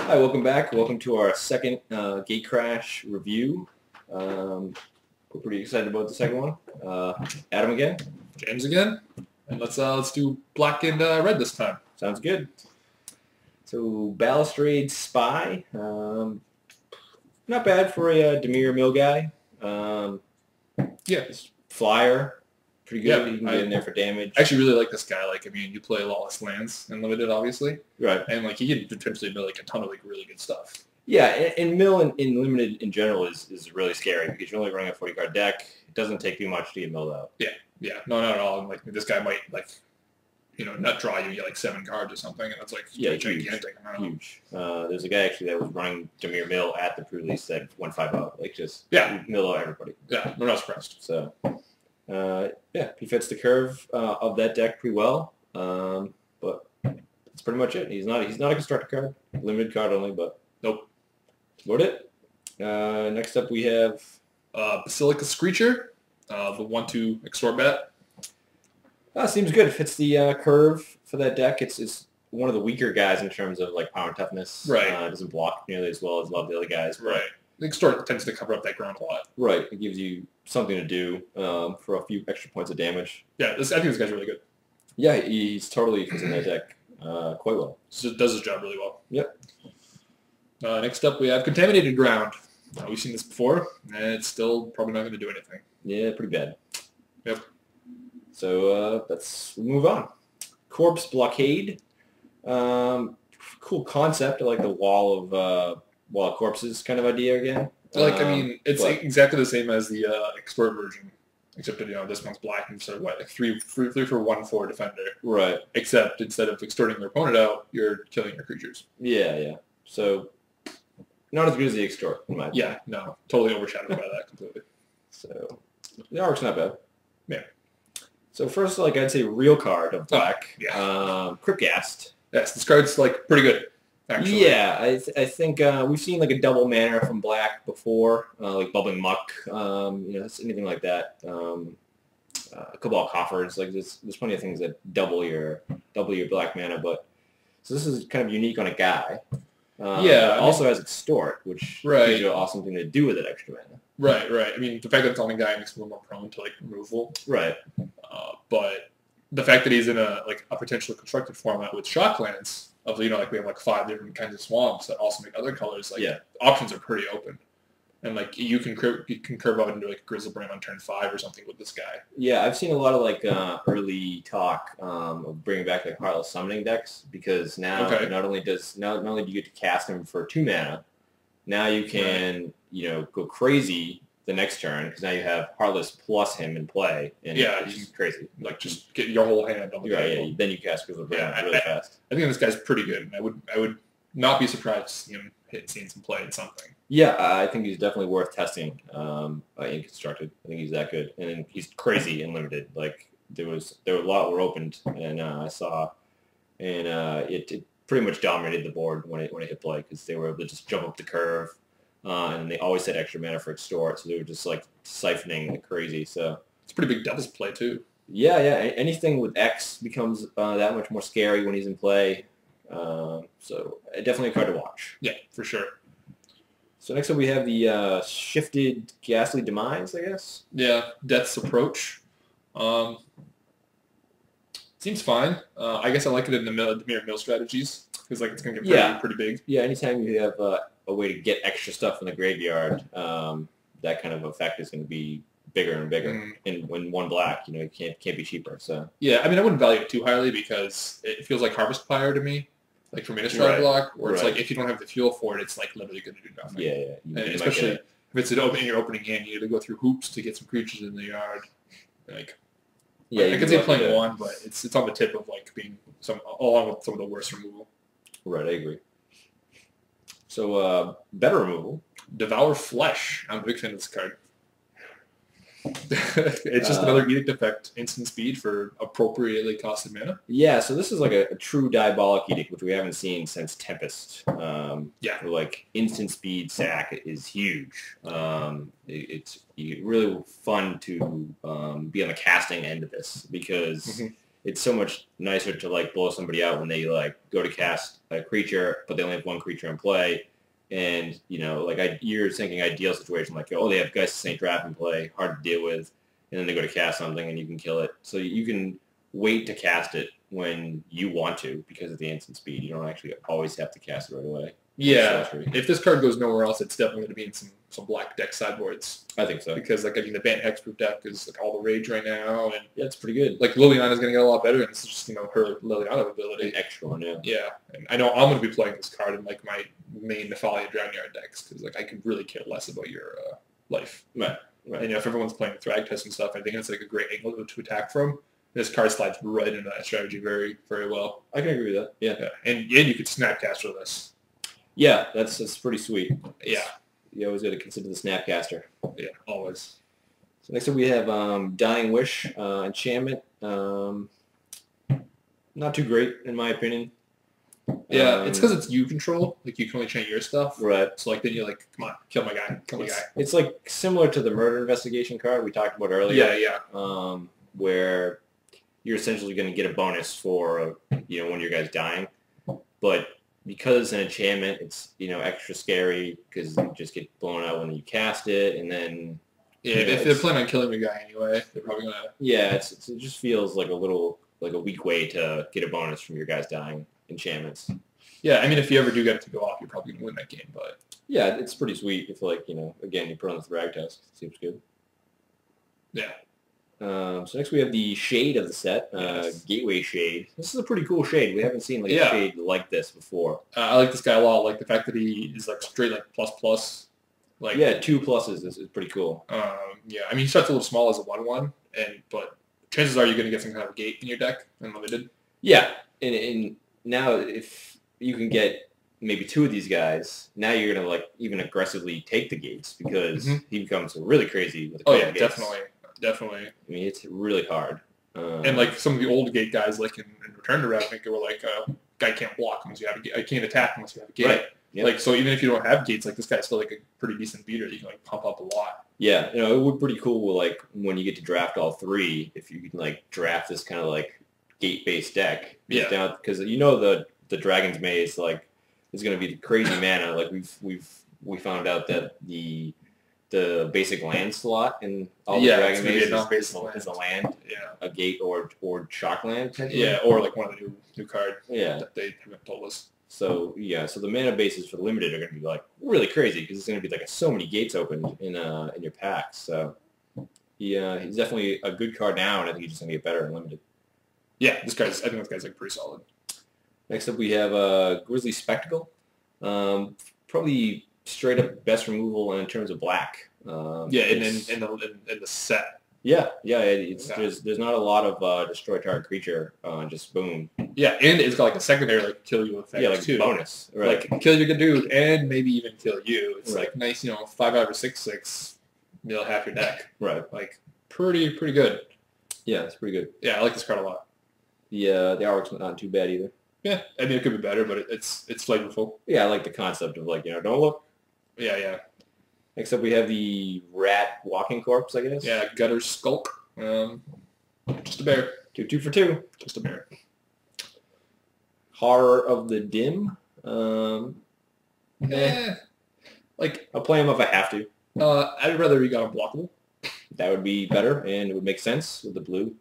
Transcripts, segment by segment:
Hi, welcome back. Welcome to our second Gatecrash review. We're pretty excited about the second one. Adam again. James again, and let's do black and red this time. Sounds good. So Balustrade Spy, not bad for a Demir Mill guy. Yeah, Flyer, pretty good. Yeah, You can get in there for damage. I actually really like this guy. Like, I mean, you play Lawless Lands and Limited, obviously, Right. and like he can potentially build like a ton of like really good stuff. Yeah, and Mill in Limited in general is really scary because you're only running a 40 card deck. It doesn't take too much to get milled out. Yeah, no, not at all. And like this guy might like, nut draw you get like 7 cards or something, and that's like gigantic. Huge. There's a guy actually that was running Demir Mill at the pre-release that went 5-0, like just mill out everybody. Yeah, I'm not surprised. So, yeah, he fits the curve of that deck pretty well. But that's pretty much it. He's not a constructor card, limited card only, but nope. That's about it. Next up we have Basilica Screecher, the 1/2 extort bat. Seems good. Fits the curve for that deck. It's one of the weaker guys in terms of like power and toughness. Right. Doesn't block nearly as well as a lot of the other guys. Right. The extort tends to cover up that ground a lot. Right. It gives you something to do for a few extra points of damage. Yeah, I think this guy's really good. Yeah, he's totally fits in that deck quite well. So does his job really well. Yep. Next up, we have Contaminated Ground. We've seen this before, and it's still probably not going to do anything. Yeah, pretty bad. Yep. So let's move on. Corpse Blockade. Cool concept. I like the wall of corpses kind of idea again. Like, I mean, it's exactly the same as the extort version, except that, this one's black instead of white, like 3 for 1/4 defender. Right. Except instead of extorting your opponent out, you're killing your creatures. Yeah. So not as good as the extort, in my opinion. Yeah, no, totally overshadowed by that completely. So the artwork's not bad. Yeah. So first, like I'd say, real card of black. Yeah. Cryptghast. Yes, this card's like pretty good. Actually. Yeah, I think we've seen like a double mana from black before, like Bubbling Muck, anything like that. Cabal Coffers, like there's plenty of things that double your black mana, but so this is kind of unique on a guy. It also has extort, which gives you an awesome thing to do with it extra mana. Right. I mean, the fact that it's on a guy makes him a little more prone to like removal. Right. But the fact that he's in a potentially constructed format with Shocklands of like we have like 5 different kinds of swamps that also make other colors. Like options are pretty open, and like you can curve out into like a Grizzlebrand on turn 5 or something with this guy. Yeah, I've seen a lot of like early talk of bringing back like Heartless Summoning decks because now not only do you get to cast him for 2 mana, now you can go crazy the next turn because now you have Heartless plus him in play, and it's crazy. Like just get your whole hand on the table. Yeah, then you cast Grizzlebrand really fast. I think this guy's pretty good. I would not be surprised to see him seeing some play in something. Yeah, I think he's definitely worth testing in constructed. I think he's that good, and he's crazy in limited. Like there were a lot were opened, and I saw, and it pretty much dominated the board when it hit play because they were able to just jump up the curve. And they always had extra mana for extort, so they were just like siphoning like crazy. So it's a pretty big doubles play too. Yeah. Anything with X becomes that much more scary when he's in play. So definitely a card to watch. Yeah, for sure. So next up we have the Shifted Ghastly Demise, I guess. Yeah, Death's Approach. Seems fine. I guess I like it in the Demir Mill strategies because like it's gonna get pretty big. Yeah, anytime you have a way to get extra stuff in the graveyard, that kind of effect is going to be bigger and bigger. And when 1 black, it can't be cheaper. So yeah, I mean, I wouldn't value it too highly because it feels like Harvest Pyre to me, like for Ministry block, where it's like if you don't have the fuel for it, it's like literally going to do nothing. Yeah. And especially if it's in your opening hand, you need to go through hoops to get some creatures in the yard. Like I could say playing 1, but it's on the tip of like being along with some of the worst removal. Right, I agree. So, better removal. Devour Flesh. I'm a big fan of this card. It's just another Edict effect, instant speed for appropriately costed mana. Yeah, so this is like a true Diabolic Edict, which we haven't seen since Tempest. Like instant speed sack is huge. It's really fun to be on the casting end of this because it's so much nicer to like blow somebody out when they like go to cast a creature, but they only have one creature in play. And, you know, like you're thinking ideal situation, like, oh, they have Geist of St. Draft in play, hard to deal with, and then they go to cast something and you can kill it. So you can wait to cast it when you want to because of the instant speed. You don't actually always have to cast it right away. Yeah, if this card goes nowhere else, it's definitely going to be in some black deck sideboards. I think so. Because, like, I mean, the Bant Hexproof deck is, like, all the rage right now. And yeah, it's pretty good. Like, Liliana's going to get a lot better, and this is just, you know, her Liliana ability. An extra one, yeah. Yeah, and I know I'm going to be playing this card in, like, my main Nephalia Drownyard decks, because, like, I could really care less about your life. Right. And, you know, if everyone's playing Thrag Test and stuff, I think it's, like, a great angle to attack from. This card slides right into that strategy very, very well. I can agree with that, yeah. And you could Snapcaster this. Yeah, that's pretty sweet. Yeah. You always got to consider the Snapcaster. Yeah, always. So next up we have Dying Wish, enchantment. Not too great, in my opinion. Yeah, it's because it's you control. Like, you can only enchant your stuff. Right. So, like, then you're like, come on, kill my guy, kill my guy. It's like similar to the murder investigation card we talked about earlier. Yeah. Where you're essentially going to get a bonus for, you know, one of your guys dying. But because it's an enchantment, it's, you know, extra scary because you just get blown out when you cast it, and then... Yeah, if they're planning on killing the guy anyway, they're probably going to... Yeah, it just feels like a weak way to get a bonus from your guys dying enchantments. Yeah, I mean, if you ever do get it to go off, you're probably going to win that game, but... Yeah, it's pretty sweet if, like, you know, again, you put on the Thrag Test. It seems good. Yeah. So next we have the shade of the set, Gateway Shade. This is a pretty cool shade. We haven't seen like a shade like this before. I like this guy a lot. Like the fact that he is like straight like plus. Like yeah, 2 pluses is pretty cool. Yeah, I mean he starts a little small as a 1/1, but chances are you're going to get some kind of gate in your deck, unlimited. Yeah, and now if you can get maybe 2 of these guys, now you're going to like even aggressively take the gates because he becomes really crazy with the gates. Definitely. I mean, it's really hard. And like some of the old gate guys, like in Return to Ravnica, were like, guy can't block unless you have a gate. I can't attack unless you have a gate. Right. Yep. Like, so even if you don't have gates, like this guy's still like a pretty decent beater. You can like pump up a lot. Yeah, you know, it would be pretty cool. Like when you get to draft all 3, if you can like draft this kind of like gate-based deck. Yeah. Because you know the Dragon's Maze like is going to be crazy mana. Like we found out that the basic land slot in all the Dragon Maze is a land, a gate or shock land. Yeah, or like one of the new card that they haven't told us. So so the mana bases for limited are going to be like really crazy because it's going to be like so many gates opened in your packs. So he's definitely a good card now, and I think he's just going to get better in limited. Yeah, I think this guy's like pretty solid. Next up we have Grizzly Spectacle. Probably straight up best removal in terms of black. In the set. There's not a lot of destroy target creature, just boom. Yeah, and it's got like a secondary like kill you effect like too. Bonus. Right. Like kill your good dude and maybe even kill you. It's like nice, 5/5 or 6/6, mill half your deck. Right. Like pretty good. Yeah, it's pretty good. Yeah, I like this card a lot. The artwork's not too bad either. Yeah, I mean it could be better, but it's flavorful. Yeah, I like the concept of like, don't look. Yeah. Next up, we have the Rat Walking Corpse, I guess. Yeah, Gutter Skulk. Just a bear. 2 for 2. Just a bear. Horror of the Dim. Like I'll play him if I have to. I'd rather he got unblockable. That would be better, and it would make sense with the blue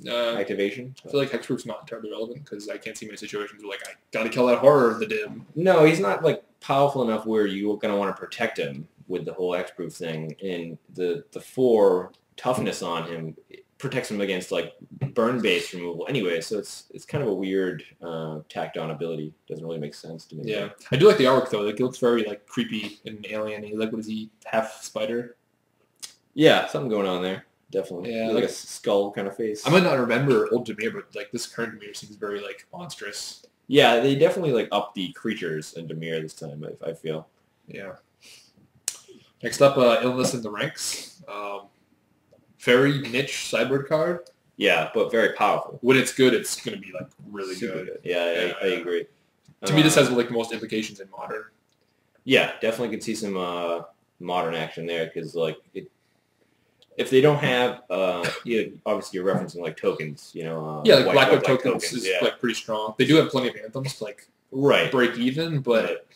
activation. I feel like Hexproof's not entirely relevant because I can't see many situations where like I gotta kill that Horror of the Dim. No, he's not like powerful enough where you're gonna want to protect him with the whole Hexproof thing, and the 4 toughness on him protects him against like burn-based removal anyway. So it's kind of a weird tacked on ability. Doesn't really make sense to me. Yeah, I do like the artwork though. Like it looks very like creepy and alien-y. Like what is he, half spider? Yeah, something going on there. Definitely. Yeah, like a skull kind of face. I might not remember old Dimir, but like this current Dimir seems very like monstrous. Yeah, they definitely like up the creatures in Dimir this time, I feel. Yeah. Next up, Illness in the Ranks. Very niche sideboard card. Yeah, but very powerful. When it's good, it's going to be like really good. Yeah, I agree. To me, this has like the most implications in Modern. Yeah, definitely can see some Modern action there because like If they don't have, obviously you're referencing like tokens, Yeah, like white Black tokens is like pretty strong. They do have plenty of anthems to like break even, but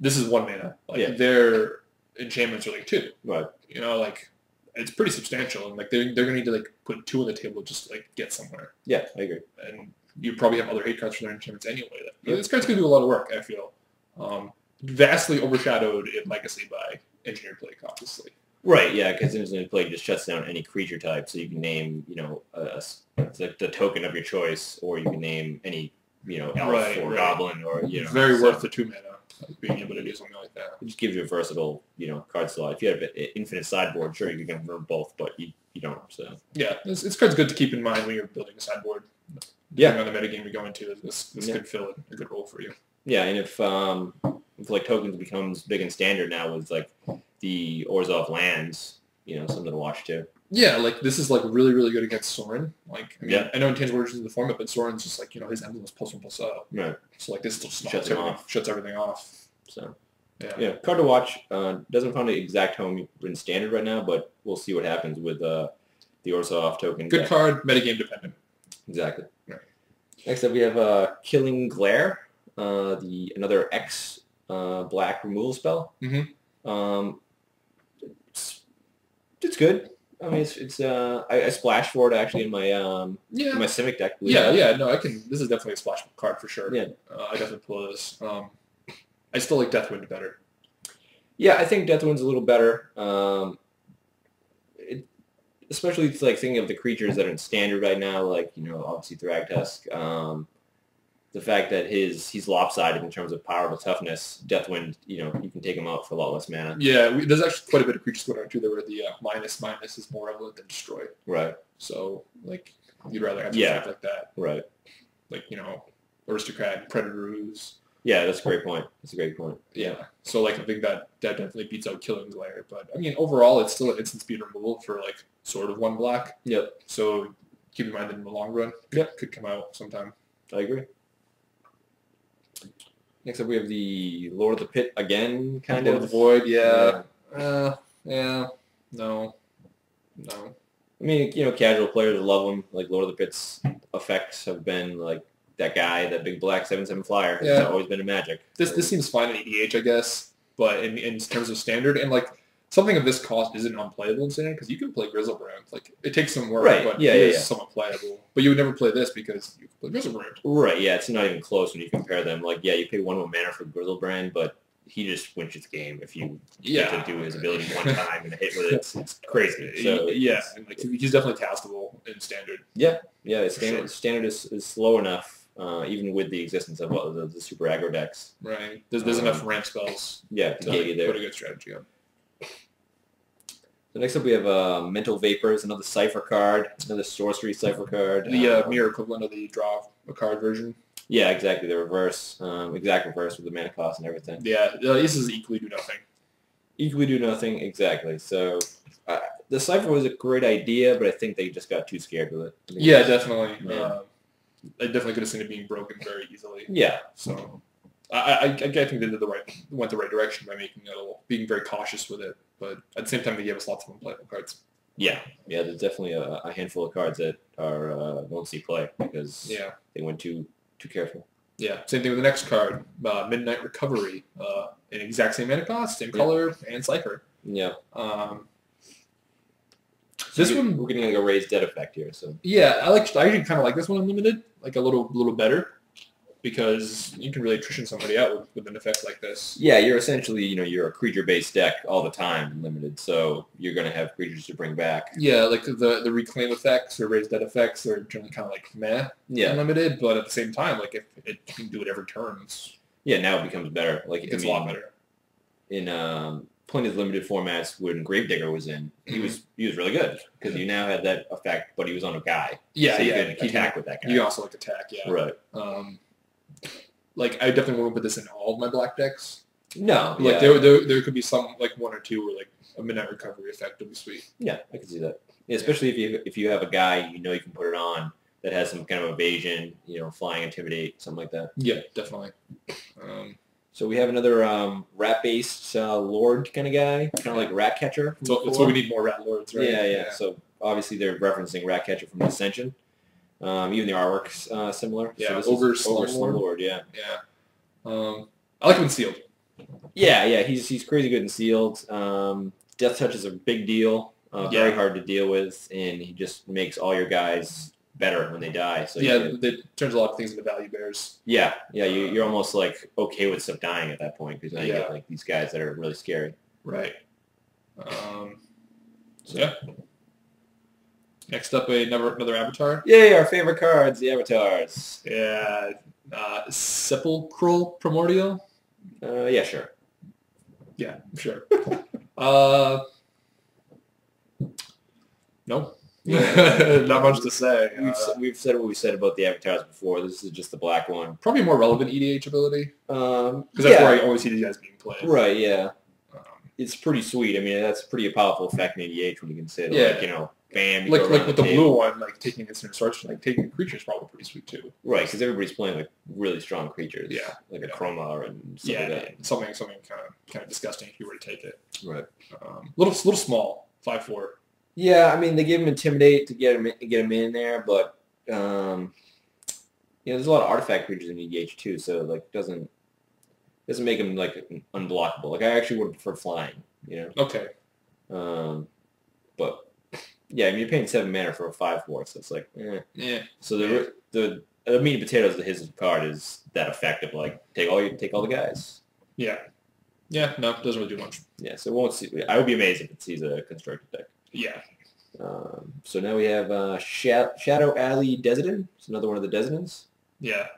this is 1 mana. Like their enchantments are like 2. Right. Like it's pretty substantial, and like they're gonna need to like put 2 on the table just to like get somewhere. Yeah, I agree. And you probably have other hate cards for their enchantments anyway. This card's gonna do a lot of work, I feel. Vastly overshadowed in Legacy by Engineered Play, obviously. Right, yeah, because Engineered Play just shuts down any creature type, so you can name, the token of your choice, or you can name any, elf or goblin, or, Very worth the 2 mana, being able to do something like that. It just gives you a versatile, card slot. If you have an infinite sideboard, sure, you can run both, but you don't, so. Yeah, this card's good to keep in mind when you're building a sideboard. Depending on the metagame you're going to, this could fill a good role for you. Yeah, and if like tokens becomes big and standard now with like the Orzhov lands, something to watch too. Yeah, like this is like really, really good against Sorin. Like, I mean, I know Intangible Origins is the format, but Sorin's just like, his emblem is +1/+0. Right. So like this still shuts everything off. So yeah, card to watch. Doesn't find the exact home in standard right now, but we'll see what happens with the Orzhov token. Good card, metagame dependent. Exactly. Right. Next up, we have Killing Glare, another X black removal spell. Mm-hmm. It's good. I mean, I splashed for it actually in my in my Simic deck. No, I can. This is definitely a splash card for sure. Yeah, I definitely pull this. I still like Deathwind better. Yeah, I think Deathwind's a little better. Especially like thinking of the creatures that are in standard right now, like obviously Thragtusk. The fact that he's lopsided in terms of power to toughness, Deathwind, you can take him out for a lot less mana. Yeah, there's actually quite a bit of creatures going on too. There where the minus is more relevant than destroy. Right. So like you'd rather have something like that. Right. Like Aristocrat, Predator Ooze. Yeah, that's a great point. That's a great point. Yeah. So like I think that definitely beats out Killing Glare, but I mean overall it's still an instant speed removal for like sort of 1 black. Yep. So keep in mind that in the long run, could come out sometime. I agree. Next up, we have the Lord of the Pit again, kind Lord of. of the Void, no. I mean, casual players love them. Like Lord of the Pit's effects have been like that guy, that big black 7/7 flyer, has always been a Magic. This seems fine in EDH, I guess, but in terms of standard, and like something of this cost isn't unplayable in standard because you can play Grizzlebrand. Like it takes some work, but it is somewhat playable. But you would never play this because you can play Grizzlebrand. Right, yeah, it's not even close when you compare them. Like, yeah, you pay 1 mana for Grizzlebrand, but he just wins the game if you get to do his ability one time and hit with it. It's crazy. So and like he's definitely castable in standard. Yeah, standard is slow enough. Even with the existence of the super aggro decks. Right. There's enough ramp spells. Yeah, to get you there. Put a good strategy on. So next up we have Mental Vapors, another Cipher card, another Sorcery Cipher card. The mirror equivalent of the draw a card version. Yeah, exactly. The reverse, exact reverse with the mana cost and everything. Yeah, this is equally do nothing. Equally do nothing, exactly. So the Cipher was a great idea, but I think they just got too scared with it. Yeah, definitely. I definitely could have seen it being broken very easily. Yeah. So I think they went the right direction by being very cautious with it. But at the same time, they gave us lots of unplayable cards. Yeah, there's definitely a handful of cards that are won't see play because they went too careful. Yeah, same thing with the next card, Midnight Recovery, an exact same mana cost, same color, and Cipher. Yeah. This one we're getting like a raised dead effect here. So yeah, I actually kind of like this one unlimited, like a little better, because you can really attrition somebody out with an effect like this. Yeah, you're essentially you're a creature-based deck all the time, limited, so you're gonna have creatures to bring back. Yeah, like the reclaim effects or raised dead effects are generally kind of like meh, unlimited, but at the same time, like if it can do it every turn, yeah, now it becomes better. Like it's a lot better. In plenty of limited formats when Gravedigger was in, he was really good because you now had that effect, but he was on a guy. Yeah, so you could attack with that guy. You also like attack, yeah. Right. Like I definitely won't put this in all of my black decks. No, like there could be some like 1 or 2 where like a Midnight Recovery effect would be sweet. Yeah, I can see that. Yeah, especially if you have a guy you can put it on that has some kind of evasion, flying, intimidate, something like that. Yeah, definitely. So we have another rat-based Lord kind of guy, kind of like Ratcatcher. So that's why we need more rat lords, right? Yeah. So obviously they're referencing Ratcatcher from Ascension. Even the artwork's similar. Yeah, so Ogre Slumlord. Yeah. Yeah. I like him in sealed. Yeah. He's crazy good in sealed. Death touch is a big deal. Very hard to deal with, and he just makes all your guys better when they die. So it turns a lot of things into value bears. Yeah. You're almost like okay with stuff dying at that point because now you get like these guys that are really scary. Right. Next up, another avatar. Yay, our favorite cards, the avatars. Yeah. Sepulchral Primordial. Yeah, sure. Yeah, sure. No. Not much to say. We've said what we said about the avatars before. This is just the black one. Probably more relevant EDH ability. Because that's where I always see these guys being played. Right, yeah. It's pretty sweet. I mean, that's a pretty powerful effect in EDH when you can say, bam. Like with the blue one, like taking instant sorcery, like taking creatures is probably pretty sweet too. Right, because everybody's playing like really strong creatures. Yeah. Like a Chroma and stuff like that. Something kind of disgusting if you were to take it. Right. Little small, 5/4. Yeah, I mean they give him Intimidate to get him in there, but there's a lot of artifact creatures in EDH too, so like doesn't make him like unblockable. Like I actually would prefer flying, Okay. But yeah, I mean you're paying 7 mana for a 5/4, so it's like Yeah. So the meat and potatoes of his card is that effect of like take all the guys. Yeah. Yeah. No, it doesn't really do much. Yeah, so it won't see. I would be amazed if it sees a constructed deck. Yeah. So now we have Shadow Alley Desidin. It's another one of the Desidins. Yeah.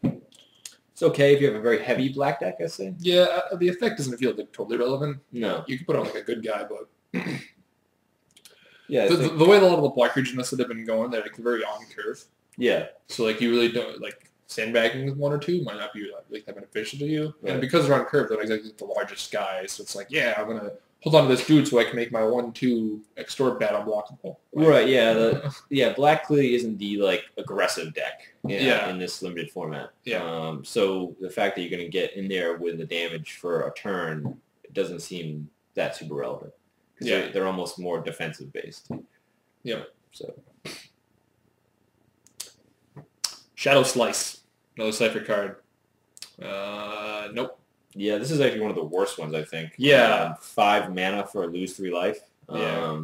It's okay if you have a very heavy black deck, I say. Yeah, the effect doesn't feel like totally relevant. No. You can put on like a good guy, but yeah. The way a lot of the black regions that have been going, they're like very on curve. Yeah. So like you really don't like sandbagging with 1 or 2 might not be like that beneficial to you. Right. And because they're on curve, they're not exactly the largest guys. So it's like, I'm gonna hold on to this dude so I can make my 1/2 extort bat unblockable. Right, yeah. Black clearly isn't the like aggressive deck in this limited format. Yeah. So the fact that you're gonna get in there with the damage for a turn, it doesn't seem that super relevant. Because they're almost more defensive based. Yeah. So Shadow Slice, another Cypher card. Nope. Yeah, this is actually one of the worst ones, I think. Yeah. 5 mana for a lose 3 life. Yeah.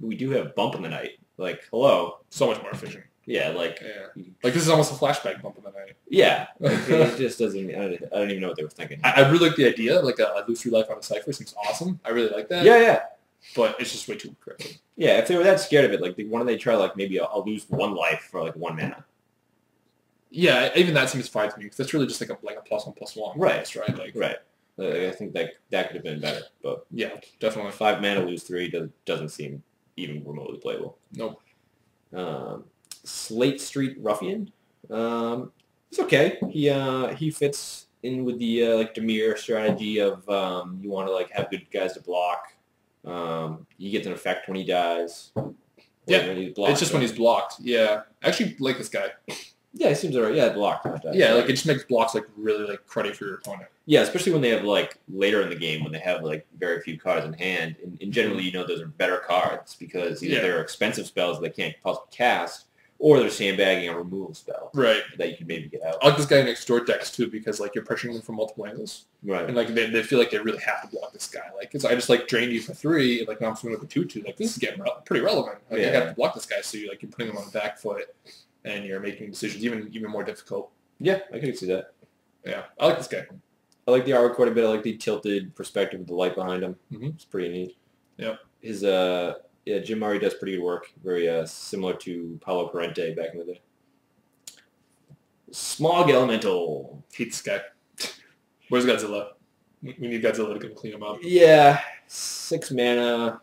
We do have Bump in the Night. Like, hello. So much more efficient. Yeah, like... Yeah. Like, this is almost a flashback Bump in the Night. Yeah. Like, it just doesn't... I don't even know what they were thinking. I really like the idea. Like, a lose 3 life on a Cypher seems awesome. I really like that. Yeah. But it's just way too cryptic. Yeah, if they were that scared of it, like, why don't they try, like, maybe I'll lose 1 life for, like, 1 mana? Yeah, even that seems fine to me because that's really just like a +1/+1. Right. Right. Right. I think that could have been better, but yeah, definitely 5 mana lose 3 doesn't seem even remotely playable. Nope. Slate Street Ruffian. It's okay. He fits in with the like Dimir strategy of you want to like have good guys to block. He gets an effect when he dies. Yeah, it's just when he's blocked. Yeah, I actually like this guy. Yeah, he seems alright. Yeah, blocked. Yeah, like it just makes blocks like really like cruddy for your opponent. Yeah, especially when they have like later in the game when they have like very few cards in hand, and generally those are better cards because either they're expensive spells that they can't possibly cast, or they're sandbagging a removal spell. Right. That you can maybe get out. I like this guy in extort decks too because like you're pressuring them from multiple angles. Right. And like they feel like they really have to block this guy. Like I just like drained you for 3, and like now I'm swinging with a 2/2. Like this is getting pretty relevant. Like I have to block this guy, so you're putting him on the back foot. And you're making decisions even more difficult. Yeah, I can see that. Yeah, I like this guy. I like the artwork quite a bit. I like the tilted perspective with the light behind him. Mm-hmm. It's pretty neat. Yep. His Jim Murray does pretty good work. Very similar to Paulo Parente back in the day. Smog Elemental. Hate this guy. Where's Godzilla? We need Godzilla to come clean him up. Yeah, 6 mana,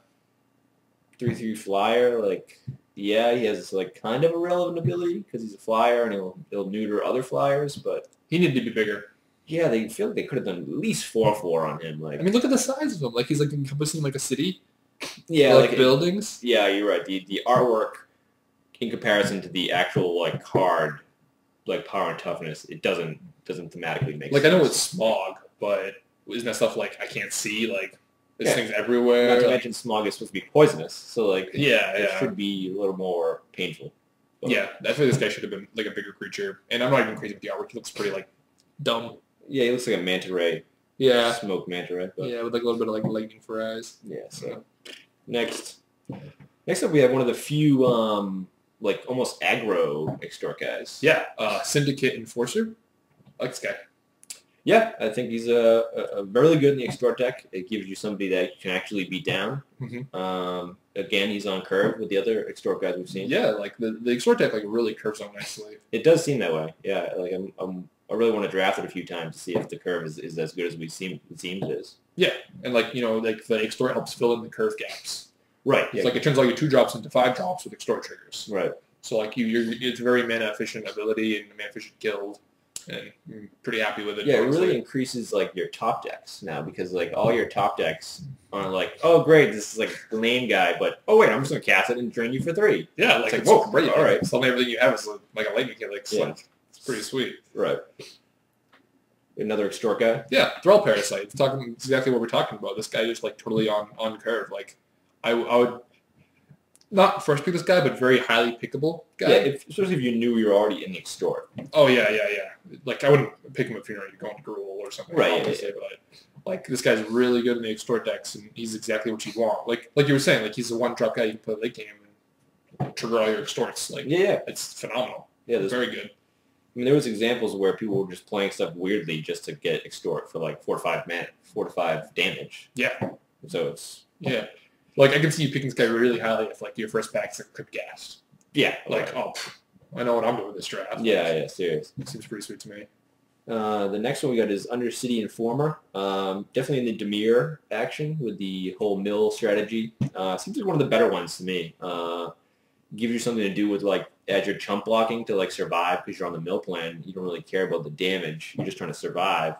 3/3 flyer. Like. Yeah, he has like kind of a relevant ability because he's a flyer and he'll neuter other flyers, but he needed to be bigger. Yeah, they feel like they could have done at least 4/4 on him. Like, I mean, look at the size of him. Like he's like encompassing like a city. Yeah, like buildings. Yeah, you're right. The artwork in comparison to the actual like card like power and toughness, it doesn't thematically make like sense. I know it's smog, but isn't that stuff like I can't see? Like there's things Not everywhere. to mention smog is supposed to be poisonous, so like it yeah. should be a little more painful. But, Yeah, I feel like this guy should have been like a bigger creature. And I'm not even crazy with the artwork. He looks pretty like dumb. yeah, he looks like a manta ray. Yeah. Smoke manta ray. But, Yeah, with like a little bit of like lightning for eyes. yeah. So next up we have one of the few like almost aggro extort guys. Yeah, Syndicate Enforcer. I like this guy. Yeah, I think he's a really good in the extort deck. It gives you somebody that you can actually beat down. Mm-hmm. Again, he's on curve with the other extort guys we've seen. Yeah, like the extort deck like really curves on nicely. It does seem that way. Yeah, like I really want to draft it a few times to see if the curve is as good as it seems it is. Yeah, and like like the extort helps fill in the curve gaps. Right. It's like it turns all your 2-drops into 5-drops with extort triggers. Right. So like it's a very mana efficient ability and mana efficient guild, and I'm pretty happy with it. Yeah, it really increases like your top decks now because like all your top decks are like, oh great, this is like the main guy, but oh wait, I'm just gonna cast it and drain you for 3. Yeah, it's like whoa, great. All right, suddenly everything you have is like a lightning helix. Yeah. Like, it's pretty sweet. Right. Another extort guy. Yeah, Thrall Parasite. It's exactly what we're talking about. This guy is like totally on curve. Like I would not first pick this guy, but very highly pickable guy. Yeah, especially if you knew you were already in the extort. Oh yeah. Like I wouldn't pick him if you're going to Gruul or something. Right. Obviously, but like this guy's really good in the extort decks, and he's exactly what you want. Like you were saying, like he's a 1-drop guy you can play late game and trigger all your extorts. Like yeah, it's phenomenal. Yeah, very good. I mean, there was examples where people were just playing stuff weirdly just to get extort for like 4 to 5 damage. Yeah. So it's like I can see you picking this guy really highly if like your first pack's like Crypt Ghast. Yeah. Like I know what I'm doing with this draft. Yeah, serious. It seems pretty sweet to me. The next one we got is Undercity Informer. Definitely in the Dimir action with the whole mill strategy. Seems like one of the better ones to me. Gives you something to do with like as you're chump blocking to like survive because you're on the mill plan. You don't really care about the damage. You're just trying to survive.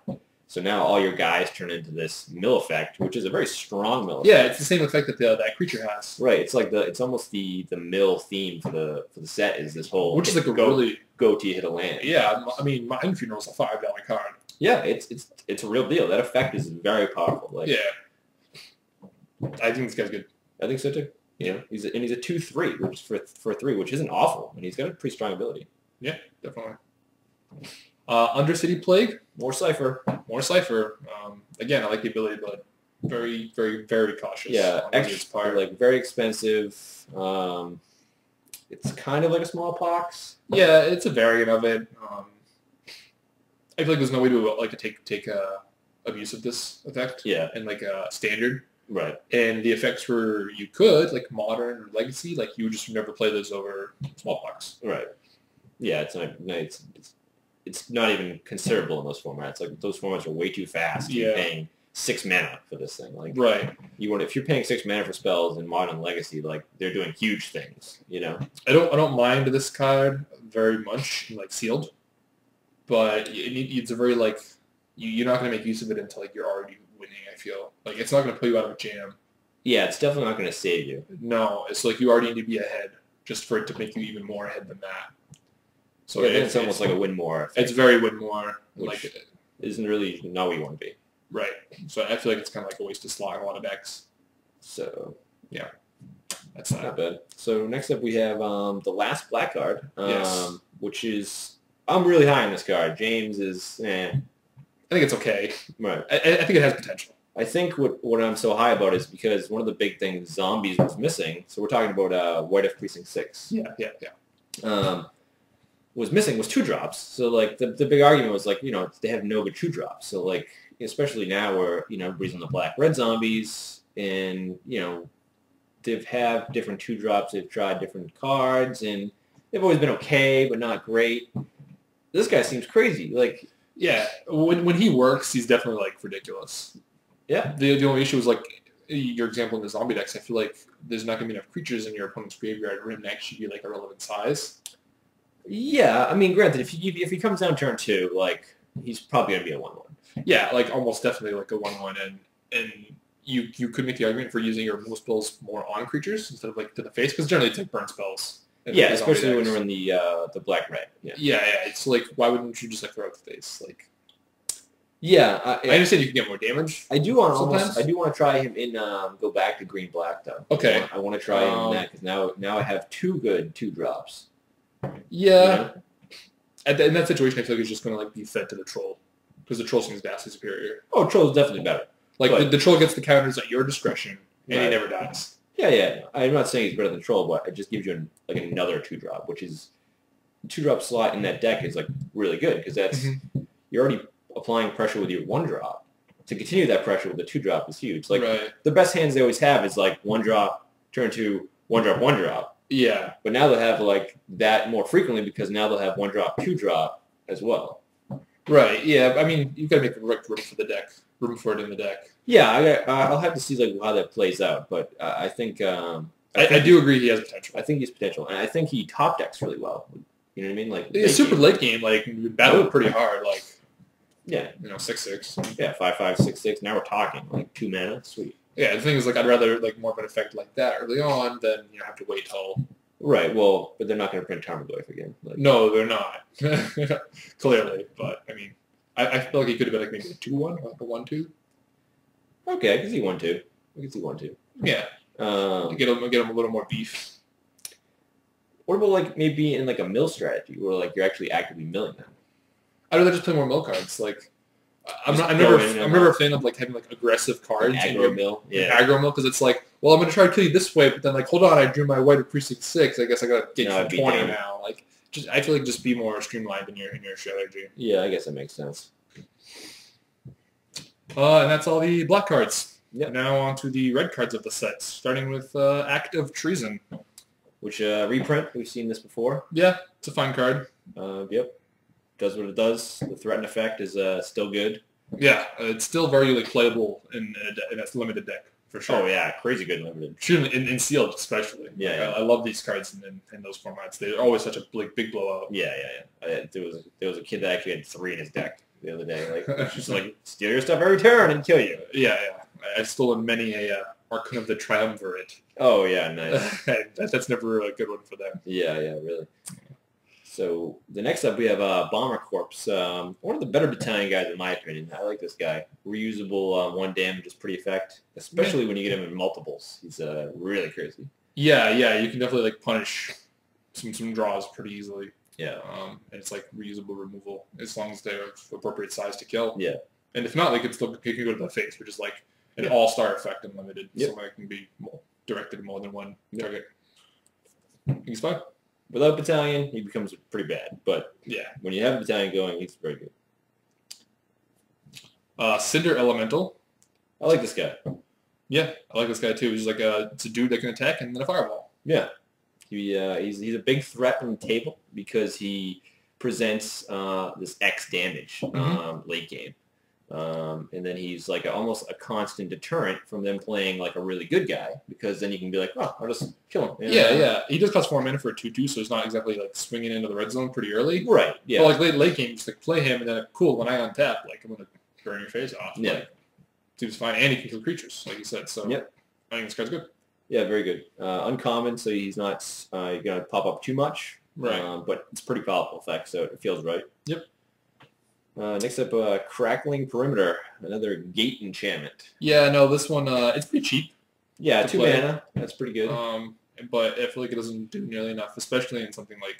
So now all your guys turn into this mill effect, which is a very strong mill effect. Yeah, it's the same effect that that creature has. Right. It's like it's almost the mill theme for the set is this whole which is like a really go till you hit a land. Yeah, I mean Mind Funeral's a $5 card. Yeah, it's a real deal. That effect is very powerful. Like, yeah. I think this guy's good. I think so too. You know, he's a 2/3, which for 3, which isn't awful, and he's got a pretty strong ability. Yeah, definitely. Undercity Plague, more Cipher. Again, I like the ability, but very, very, very cautious. Yeah, extra part, like very expensive. It's kind of like a smallpox. Yeah, it's a variant of it. I feel like there's no way to take abuse of this effect. Yeah, and like a standard. Right. And the effects where you could, like Modern or Legacy, like you would just never play those over Smallpox. Right. Yeah, it's not even considerable in those formats. Like those formats are way too fast. Yeah. You're paying 6 mana for this thing. Like right. If you're paying 6 mana for spells in Modern and Legacy, like they're doing huge things. You know. I don't mind this card very much, like sealed, but it's a very like you're not going to make use of it until like you're already winning. I feel like it's not going to pull you out of a jam. Yeah, it's definitely not going to save you. No, it's like you already need to be ahead just for it to make you even more ahead than that. So yeah, it's almost like a win more. It's very win more. Which like isn't really not where you want to be. Right. So I feel like it's kind of like a waste of slot in a lot of decks. So yeah, that's not bad. So next up we have the last black card, which is I'm really high on this card. James is I think it's okay. Right. I think it has potential. I think what I'm so high about is because one of the big things zombies was missing. So we're talking about White If Precinct 6. Yeah. Was missing was 2-drops. So like the big argument was like, they have no good 2-drops. So like especially now where, everybody's on the black-red zombies and, they've have different 2-drops. They've tried different cards and they've always been okay, but not great. This guy seems crazy. Like, yeah, when he works, he's definitely like ridiculous. Yeah. The only issue is like your example in the zombie decks. I feel like there's not going to be enough creatures in your opponent's graveyard for him to actually be like a relevant size. Yeah, I mean, granted, if he comes down turn 2, like he's probably going to be a 1/1. Yeah, like almost definitely like a 1/1, and you could make the argument for using your removal spells more on creatures instead of like to the face because generally it's like burn spells. Yeah, especially when we're in the black red. Yeah. Yeah. It's like, why wouldn't you just like throw out the face? Like, yeah, I understand you can get more damage. I do want to try him in go back to green black though. Okay. I want to try him in that because now I have 2 good 2-drops. Yeah. In that situation, I feel like he's just going to like be fed to the troll because the troll seems vastly superior. Oh, troll's definitely better. Like the troll gets the counters at your discretion, and he never dies. Yeah. I'm not saying he's better than troll, but it just gives you like another 2-drop, which is 2-drop slot in that deck is like really good because that's you're already applying pressure with your 1-drop. To continue that pressure with the 2-drop is huge. Like the best hands they always have is like 1-drop, turn 2, 1-drop, 1-drop. Yeah. But now they'll have like that more frequently because now they'll have 1-drop, 2-drop as well. Right. Yeah. I mean, you've got to make room for the deck, room for it in the deck. Yeah, I'll have to see like how that plays out, but I think I do agree he has potential. I think he has potential, and I think he top decks really well. You know what I mean? Like it's super late game, like battle pretty hard, like 6/6. Yeah, 5/5, 6/6. Now we're talking like 2 mana, sweet. Yeah, the thing is, like, I'd rather like more of an effect like that early on than have to wait till. Right. Well, but they're not going to print Tarmogoyf again. Like, no, they're not. Clearly, but I mean, I feel like he could have been like maybe a 2/1, like a 1/2. Okay, I can see 1/2. Yeah. Get him a little more beef. What about like maybe in like a mill strategy where like you're actually actively milling them? I'd rather just play more mill cards. Like, I'm never a fan of like having like aggressive cards. Like aggro mill. Yeah. Aggro mill because it's like, well, I'm gonna try to kill you this way, but then like, hold on, I drew my white of precinct 6. I guess I gotta get you 20 now. Like, I feel like just be more streamlined in your strategy. Yeah, I guess that makes sense. And that's all the black cards. Yep. Now on to the red cards of the set, starting with Act of Treason. Which reprint, we've seen this before. Yeah, it's a fine card. Yep. Does what it does. The threaten effect is still good. Yeah, it's still very like playable in a limited deck, for sure. Oh, yeah, crazy good limited. In sealed, especially. Yeah, I love these cards in those formats. They're always such a big blowout. Yeah. There was a kid that actually had 3 in his deck the other day. Like, it's just like, steal your stuff every turn and kill you. Yeah. I've stolen many a Archon of the Triumvirate. Oh, yeah, nice. That's never a good one for them. Yeah, really. So the next up we have Bomber Corps. One of the better battalion guys in my opinion. I like this guy. Reusable 1 damage is pretty effective, especially when you get him in multiples. He's really crazy. Yeah, you can definitely like punish some draws pretty easily. Yeah. And it's like reusable removal as long as they're of appropriate size to kill. Yeah. And if not, they can go to the face, which is like an all-star effect and limited. Yep. So it can be directed to more than one target. He's fine. Without battalion, he becomes pretty bad. But yeah, when you have a battalion going, he's very good. Cinder Elemental. I like this guy. Yeah, I like this guy too. He's like it's a dude that can attack and then a fireball. Yeah. He's a big threat on the table because he presents this X damage late game. And then he's like almost a constant deterrent from them playing like a really good guy because then you can be like, oh, I'll just kill him. Yeah. He does cost 4 mana for a 2/2, so he's not exactly like swinging into the red zone pretty early. Right. Yeah. But like late game, just like play him and then cool. When I untap, like I'm gonna burn your face off. Yeah. Like, seems fine, and he can kill creatures, like you said. So yep. I think this card's good. Yeah, very good. Uncommon, so he's not gonna pop up too much. Right. But it's a pretty powerful effect, so it feels right. Yep. Next up, Crackling Perimeter, another gate enchantment. Yeah, no, this one, it's pretty cheap. Yeah, 2 mana. That's pretty good. But I feel like it doesn't do nearly enough, especially in something like...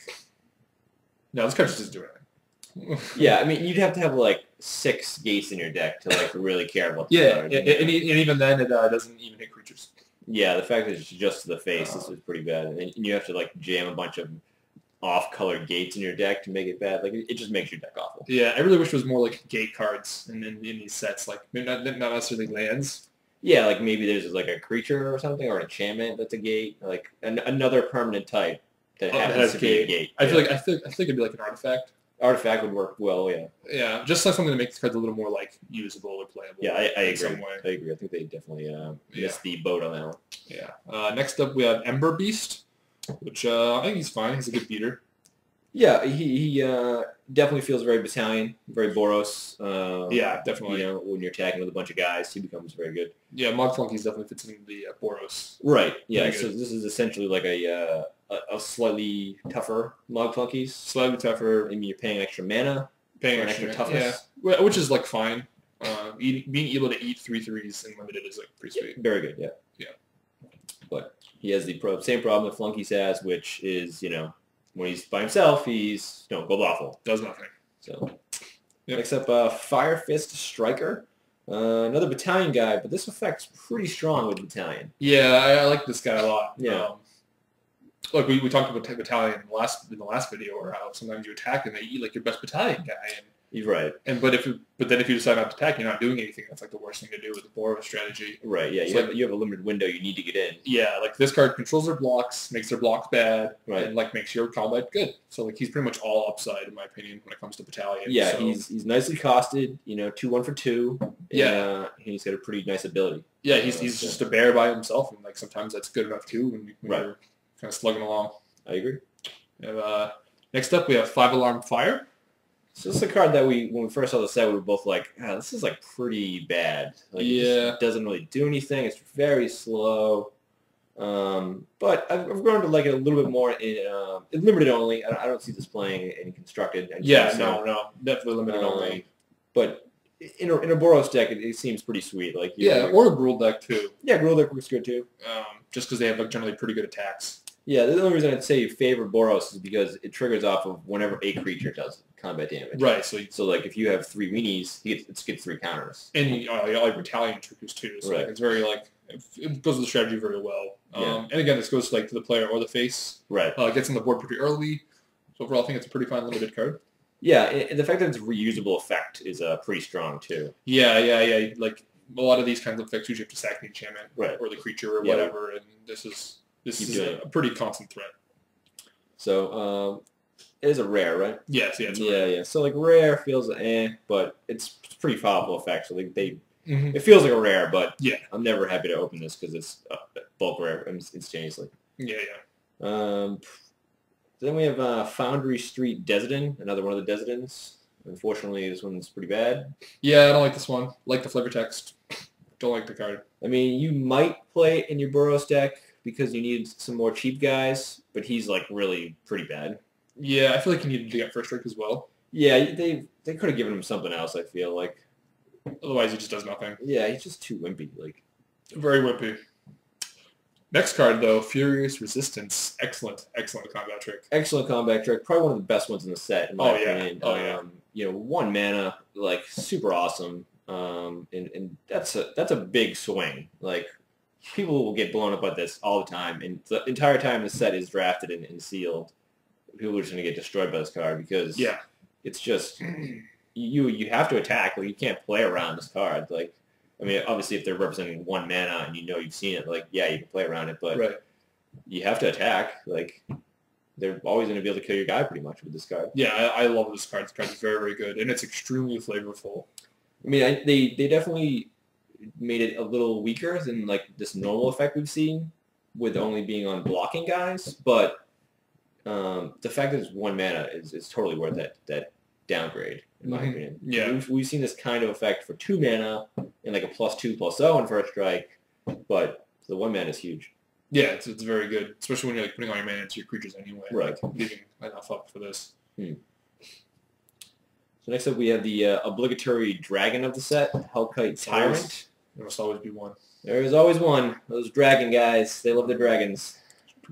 No, this card just doesn't do anything. Yeah, I mean, you'd have to have like 6 gates in your deck to like really care about the card. And even then, it doesn't even hit creatures. Yeah, the fact that it's just to the face, this is pretty bad. And you have to like jam a bunch of off-colored gates in your deck to make it bad. Like it just makes your deck awful. Yeah, I really wish there was more like gate cards in these sets, like not necessarily lands. Yeah, like maybe there's like a creature or something or an enchantment that's a gate, like another permanent type that happens to be a gate. I think it'd be like an artifact. Artifact would work well, yeah. Yeah, just like something to make these cards a little more like usable or playable. Yeah, I agree. Some way. I agree. I think they definitely missed the boat on that one. Yeah. Next up, we have Ember Beast, which I think he's fine. He's a good beater. Yeah, he definitely feels very battalion, very Boros. Yeah, definitely. You know, when you're attacking with a bunch of guys, he becomes very good. Yeah, Mog Flunkies definitely fits in the Boros. Right. Yeah. So this is essentially like a a slightly tougher Mog Flunkies. Slightly tougher. I mean, you're paying extra mana, Paying extra toughness. Yeah, which is like fine. Being able to eat 3/3s in limited is like pretty sweet. Very good, yeah. Yeah. But he has the same problem that Flunkies has, which is, when he's by himself, he's, gold awful. Does nothing. So, yep. Next up, Fire Fist Striker. Another battalion guy, but this effect's pretty strong with battalion. Yeah, I like this guy a lot. Yeah. Look, we talked about battalion in the last video, or how sometimes you attack and they eat like your best battalion guy. He's right. But then if you decide not to attack, you're not doing anything. That's like the worst thing to do with the Boros strategy. Right. Yeah. You have a limited window you need to get in. Yeah. Like this card controls their blocks, makes their blocks bad, right, and like makes your combat good. So like he's pretty much all upside in my opinion when it comes to battalion. Yeah. So, he's nicely costed. 2/1 for 2. Yeah. And he's got a pretty nice ability. Yeah. He's just a bear by himself, and like sometimes that's good enough too when you're kind of slugging along. I agree. Next up, we have 5-Alarm Fire. So this is a card that when we first saw the set, we were both like, this is like pretty bad. Like, it doesn't really do anything. It's very slow. But I've grown to like it a little bit more in limited only. I don't see this playing in constructed. Yeah, no, definitely limited only. But in a Boros deck, it seems pretty sweet. Like or a Gruul deck too. Yeah, Gruul deck works good too. Just because they have like generally pretty good attacks. Yeah, the only reason I'd say you favor Boros is because it triggers off of whenever a creature does combat damage. Right. So like if you have 3 weenies, it gets 3 counters. And you like battalion triggers too. So like, it's very like it goes with the strategy very well. And again, this goes like to the player or the face. Right. Gets on the board pretty early. So overall, I think it's a pretty fine limited card. Yeah, and the fact that it's a reusable effect is pretty strong too. Yeah. Like a lot of these kinds of effects, usually have to sack the enchantment or the creature or whatever, and this is a pretty constant threat. So it is a rare, right? Yes, yeah, it's a rare. Yeah. So like rare feels but it's pretty powerful effect. So like it feels like a rare, but I'm never happy to open this because it's bulk rare instantaneously. Yeah. Then we have Foundry Street Desidin, another one of the Desidins. Unfortunately, this one's pretty bad. Yeah, I don't like this one. Like the flavor text. Don't like the card. I mean, you might play it in your Boros deck because you need some more cheap guys, but he's like really pretty bad. Yeah, I feel like he needed to get first strike as well. Yeah, they could have given him something else, I feel like. Otherwise, he just does nothing. Yeah, he's just too wimpy. Like very wimpy. Next card, though, Furious Resistance. Excellent combat trick. Excellent combat trick. Probably one of the best ones in the set, in my opinion. Yeah. 1 mana, like super awesome. And that's a big swing. Like people will get blown up by this all the time, and the entire time the set is drafted and sealed, people are just gonna get destroyed by this card because it's just you have to attack. Like you can't play around this card. Like I mean, obviously if they're representing 1 mana and you've seen it, like you can play around it, but you have to attack. Like they're always going to be able to kill your guy pretty much with this card. Yeah, I love this card. This card is very, very good, and it's extremely flavorful. I mean, they definitely made it a little weaker than like this normal effect we've seen with only being on blocking guys, but the fact that it's 1 mana is totally worth that downgrade, in my opinion. Yeah. We've seen this kind of effect for 2 mana and like a +2/+0 in first strike, but the 1 mana is huge. Yeah, it's very good, especially when you're like putting all your mana into your creatures anyway. Right. Like, leaving enough up for this. So next up we have the obligatory dragon of the set, Hellkite Tyrant. There must always be one. There is always one. Those dragon guys, they love their dragons.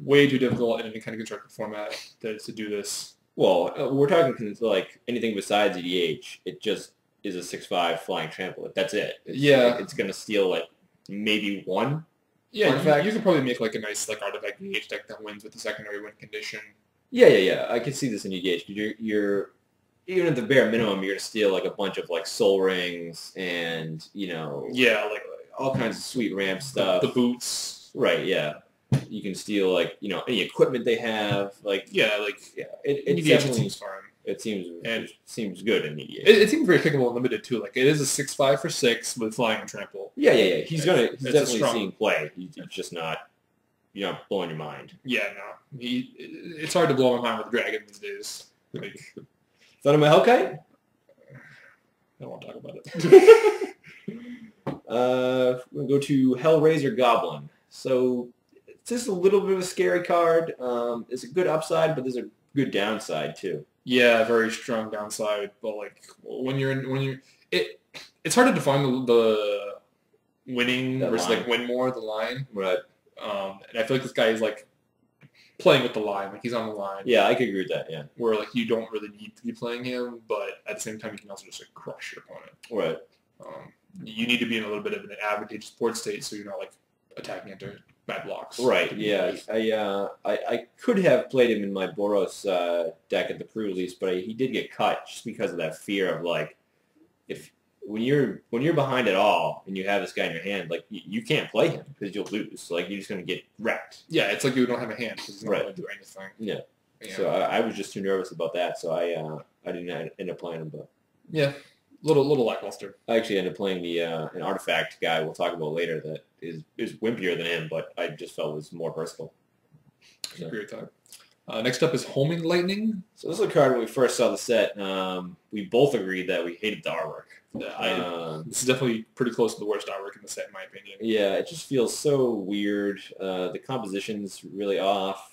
Way too difficult in any kind of constructed format to do this. Well, we're talking like anything besides EDH. It just is a 6/5 flying trample. That's it. It's going to steal like maybe 1. Yeah, you could probably make like a nice like artifact EDH deck that wins with the secondary win condition. Yeah. I can see this in EDH. You're even at the bare minimum, you're going to steal like a bunch of like soul rings and like all kinds of sweet ramp stuff. The boots. Right. Yeah. You can steal like any equipment they have. Like it definitely seems fine. It seems good in EDH. It seems very pickable and limited too. Like it is a 6/5 for 6 with flying and trample. Yeah. He's definitely seeing play. He's just not blowing your mind. Yeah, no. It's hard to blow my mind with Dragon these days. Like, thought of my Hellkite? I don't want to talk about it. We're gonna go to Hellraiser Goblin. So it's just a little bit of a scary card. It's a good upside, but there's a good downside too. Yeah, very strong downside. But like it's hard to define the winning versus like win more the line. Right. And I feel like this guy is like playing with the line, like he's on the line. Yeah, I could agree with that. Yeah. Where like you don't really need to be playing him, but at the same time you can also just like crush your opponent. Right. You need to be in a little bit of an advantageous board state so you're not like attacking into bad blocks. Right. Yeah. I could have played him in my Boros deck at the pre-release, but he did get cut just because of that fear of like when you're behind at all and you have this guy in your hand, like you can't play him because you'll lose. Like you're just going to get wrecked. Yeah, it's like you don't have a hand because he's not going to do anything. Yeah. So I was just too nervous about that, so I didn't end up playing him. But yeah, little lackluster. I actually ended up playing the an artifact guy we'll talk about later that is wimpier than him, but I just felt was more versatile. So. Agree with that. Next up is Homing Lightning. So this is a card when we first saw the set. We both agreed that we hated the artwork. This is definitely pretty close to the worst artwork in the set, in my opinion. Yeah, it just feels so weird. The composition's really off.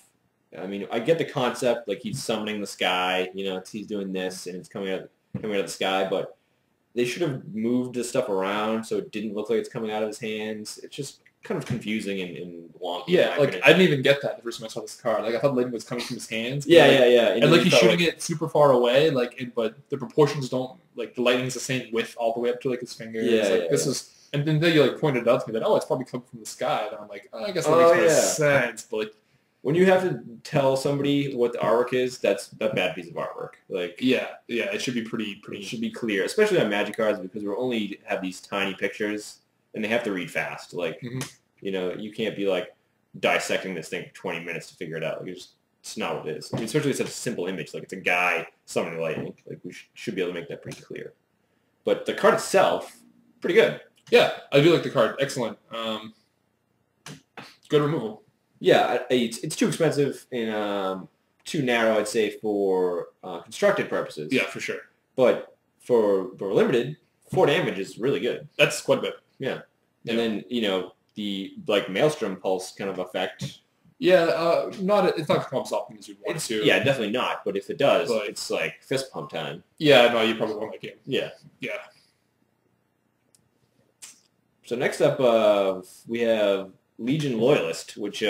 I mean, I get the concept, like he's summoning the sky. You know, he's doing this and it's coming out of the sky, but they should have moved the stuff around so it didn't look like it's coming out of his hands. It's just kind of confusing and wonky. Yeah, like I didn't even get that the first time I saw this card. Like I thought lightning was coming from his hands. Yeah. And like he's shooting it super far away, but the proportions don't, like the lightning's the same width all the way up to like his fingers. This is, and then they like pointed out to me that it's probably coming from the sky. And I'm like, I guess that makes more sense. But like, when you have to tell somebody what the artwork is, that's a bad piece of artwork. Like it should be pretty. It should be clear, especially on Magic cards because we only have these tiny pictures and they have to read fast. Like you know, you can't be like dissecting this thing for 20 minutes to figure it out. Like it's not what it is. I mean, especially such a simple image, like it's a guy summoning lightning. Like we should be able to make that pretty clear. But the card itself, pretty good. Yeah, I do like the card. Excellent. Good removal. Yeah, it's too expensive and too narrow, I'd say, for constructed purposes. Yeah, for sure. But for limited, 4 damage is really good. That's quite a bit. Yeah. And then, you know, the like Maelstrom Pulse kind of effect. Yeah, it's not as often as you'd want it to. Yeah, definitely not. But if it does, it's like fist pump time. Yeah, no, you probably won that game. Yeah. Yeah. So next up, we have Legion Loyalist, which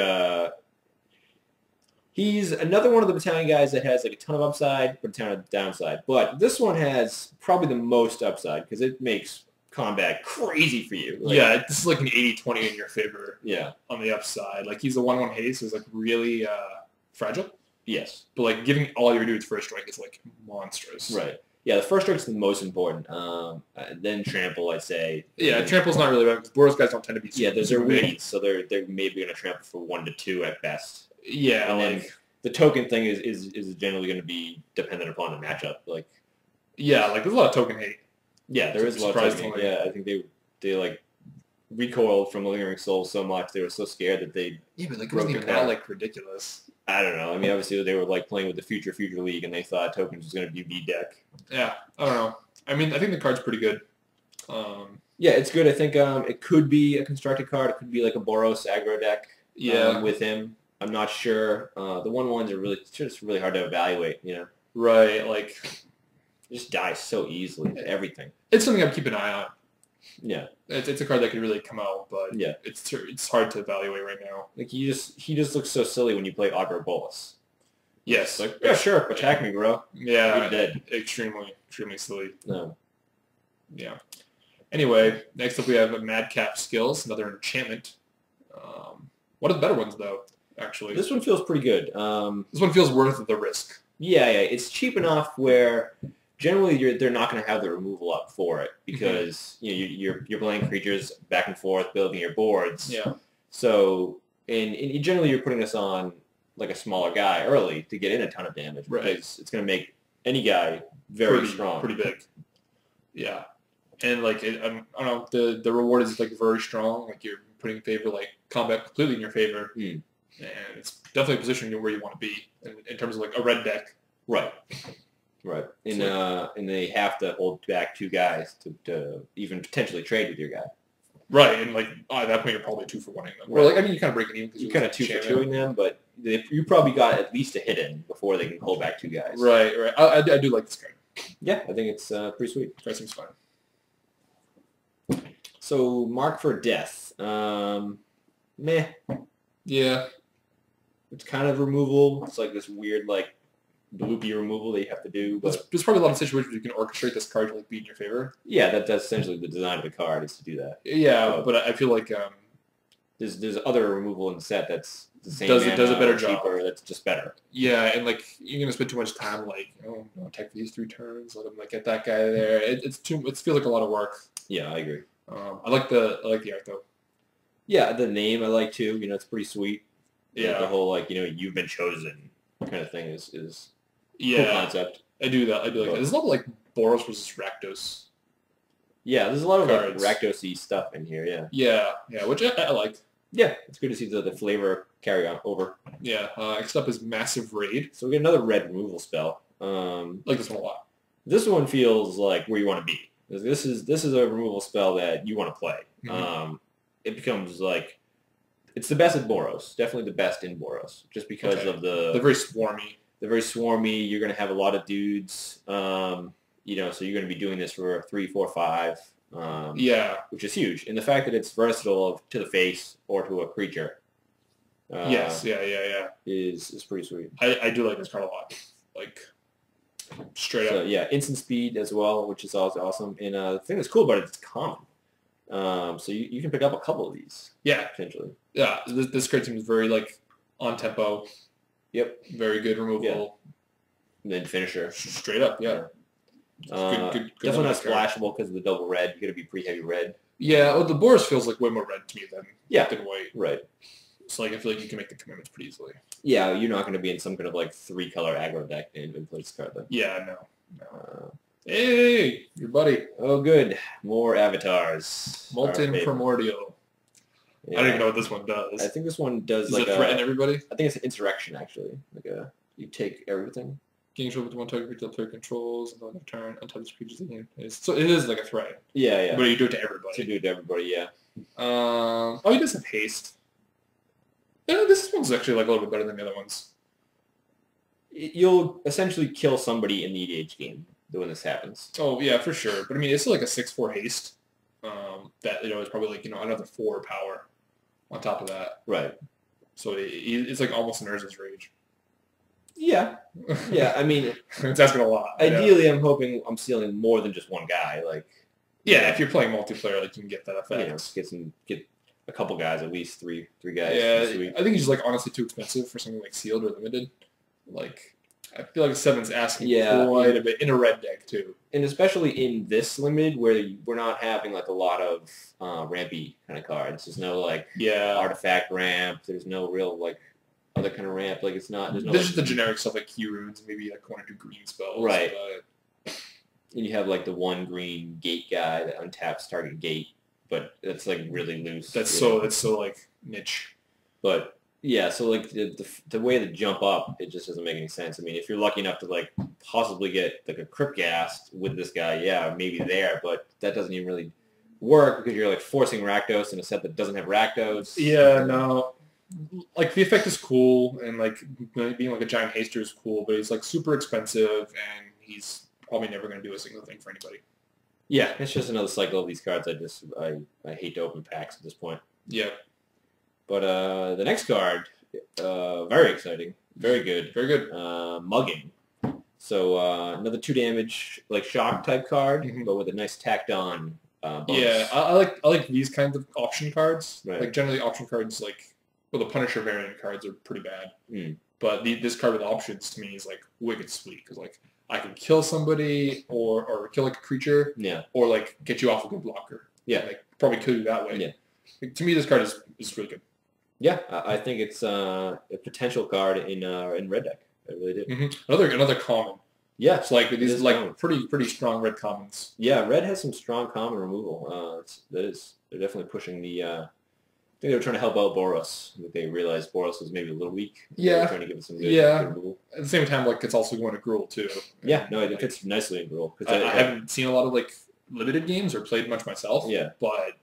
he's another one of the battalion guys that has like a ton of upside, but a ton of downside. But this one has probably the most upside because it makes combat crazy for you. Like, yeah, this is like an 80-20 in your favor. Yeah. On the upside. Like he's a 1/1 haste, so he's like really fragile. Yes. But like giving all your dudes first strike is like monstrous. Right. Yeah, the first strike's the most important. Then trample, I'd say. Yeah, trample's not really bad because Boros guys don't tend to be super, those are weeds, so they're maybe going to trample for 1 to 2 at best. Yeah, and then the token thing is generally going to be dependent upon the matchup. Like, yeah, like there's a lot of token hate. Yeah, there is a lot of token hate. Yeah, I think they like recoiled from Lingering Souls so much they were so scared that they but like it wasn't even that like ridiculous. I don't know. I mean, obviously they were like playing with the future league and they thought tokens was going to be V deck. Yeah, I don't know. I mean, I think the card's pretty good. Yeah, it's good. I think it could be a constructed card. It could be like a Boros aggro deck. With him, I'm not sure. The 1/1s are just really hard to evaluate. You know. Right. Like, it just dies so easily to everything. It's something I'm keeping an eye on. Yeah. It's a card that could really come out, but it's hard to evaluate right now. Like he just looks so silly when you play Aggro Bolus. Yes. Like, yeah, sure, attack me, bro. Yeah. You're dead. Extremely silly. No. Yeah. Anyway, next up we have Madcap Skills, another enchantment. One of the better ones, though, actually. This one feels pretty good. This one feels worth the risk. Yeah. It's cheap enough where generally they're not going to have the removal up for it because you're playing creatures back and forth, building your boards. Yeah. So, and generally you're putting this on like a smaller guy early to get in a ton of damage because it's going to make any guy very strong. Pretty big. Yeah. And like, I don't know, the reward is like very strong. Like you're putting favor, like combat completely in your favor. And it's definitely positioning you where you want to be in terms of like a red deck. Right. And they have to hold back 2 guys to even potentially trade with your guy. Right, and like at that point you're probably 2 for 1ing them. Or like I mean you kind of break it even because you kind of 2 for 2ing them, but you probably got at least a hit in before they can hold back 2 guys. Right. I do like this card. Yeah, I think it's pretty sweet. That seems fine. So Mark for Death, meh. Yeah. It's kind of removal. It's like this weird like loopy removal that you have to do. But there's probably a lot of situations where you can orchestrate this card to like be in your favor. Yeah, that's essentially the design of the card is to do that. Yeah, but I feel like there's other removal in the set that's the same. Does a better job. Cheaper, that's just better. Yeah, and like you're gonna spend too much time like attack these 3 turns, let him like get that guy there. It feels like a lot of work. Yeah, I agree. I like the art though. Yeah, the name I like too. It's pretty sweet. Yeah, the whole like you've been chosen kind of thing is cool concept. I do like that. There's a lot of like Boros versus Rakdos. Yeah, there's a lot of like Rakdos-y stuff in here. Yeah, which I like. Yeah, it's good to see the flavor carry on over. Yeah, next up is Massive Raid. So we get another red removal spell. Like this one a lot. This one feels like where you want to be. This is a removal spell that you want to play. Mm-hmm. It becomes like it's the best in Boros. Definitely the best in Boros, just because of the very swarmy. They're very swarmy. You're going to have a lot of dudes. So you're going to be doing this for 3, 4, 5. Yeah. Which is huge. And the fact that it's versatile to the face or to a creature. Yes. Yeah. Is pretty sweet. I do like this card a lot. Like, straight up. Yeah, instant speed as well, which is also awesome. And the thing that's cool about it, it's common. So you can pick up a couple of these. Yeah. Potentially. Yeah. This card seems very, like, on tempo. Yep. Very good removal. Yeah. And then finisher. Straight up, yeah. Good definitely not splashable because of the double red. You got to be pretty heavy red. Yeah, well, the Boros feels like way more red to me than white. Right. So like I feel like you can make the commitments pretty easily. Yeah, you're not going to be in some kind of like 3-color aggro deck and play this card though. Yeah, no. Hey, your buddy. Oh, good. More avatars. Molten Primordial. Yeah. I don't even know what this one does. I think this one does like it threaten everybody? I think it's an insurrection actually. Like you take everything. Gain control with 1 target creature the player controls until end of turn. Untap this creature's game. So it is like a threat. Yeah. But you do it to everybody. You do it to everybody, yeah. He does have haste. Yeah, this one's actually like a little bit better than the other ones. You'll essentially kill somebody in the EDH game when this happens. Oh yeah, for sure. But I mean, it's still like a 6/4 haste. That is probably like another 4 power on top of that. Right. So it's like almost an Urza's Rage. Yeah. Yeah, I mean... it's asking a lot. Ideally, I'm hoping I'm stealing more than just one guy. Like, yeah, if you're playing multiplayer, like you can get that effect. Get a couple guys, at least three guys. Yeah, I think he's like honestly too expensive for something like sealed or limited. Like, I feel like 7's asking quite a bit in a red deck too. And especially in this limited where we're not having like a lot of rampy kind of cards. There's no like artifact ramp. There's no real like other kind of ramp. Like it's not. There's just the generic stuff like key runes, maybe like 1 or 2 green spells. Right. But... And you have like the 1 green gate guy that untaps target gate, but it's like really loose. That's so like niche. But yeah, so like the way to jump up, it just doesn't make any sense. I mean, if you're lucky enough to like possibly get like a Crypt Ghast with this guy, yeah, maybe there, but that doesn't even really work because you're like forcing Rakdos in a set that doesn't have Rakdos. Yeah, no. Like the effect is cool, and like being like a giant haster is cool, but he's like super expensive, and he's probably never going to do a single thing for anybody. Yeah, it's just another cycle of these cards. I hate to open packs at this point. Yeah. But the next card, very exciting, very good. Very good. Mugging. So another 2 damage, like shock type card, but with a nice tacked on bonus. Yeah, I like these kinds of option cards. Right. Like generally option cards like, well, the Punisher variant cards are pretty bad. But this card with options to me is like wicked sweet because like I can kill somebody or kill like a creature. Yeah. Or like get you off a good blocker. Yeah. Like probably kill you that way. Yeah. Like, to me, this card is really good. Yeah, I think it's a potential card in red deck. I really do. Another common. Yeah, it's like these like pretty strong red commons. Yeah, red has some strong common removal. They're definitely pushing the. I think they were trying to help out Boros. They realized Boros was maybe a little weak. Yeah, they were trying to give it some good removal. At the same time, like it's also going to Gruul too. Yeah, no, it fits nicely in Gruul. I haven't seen a lot of like limited games or played much myself. Yeah, but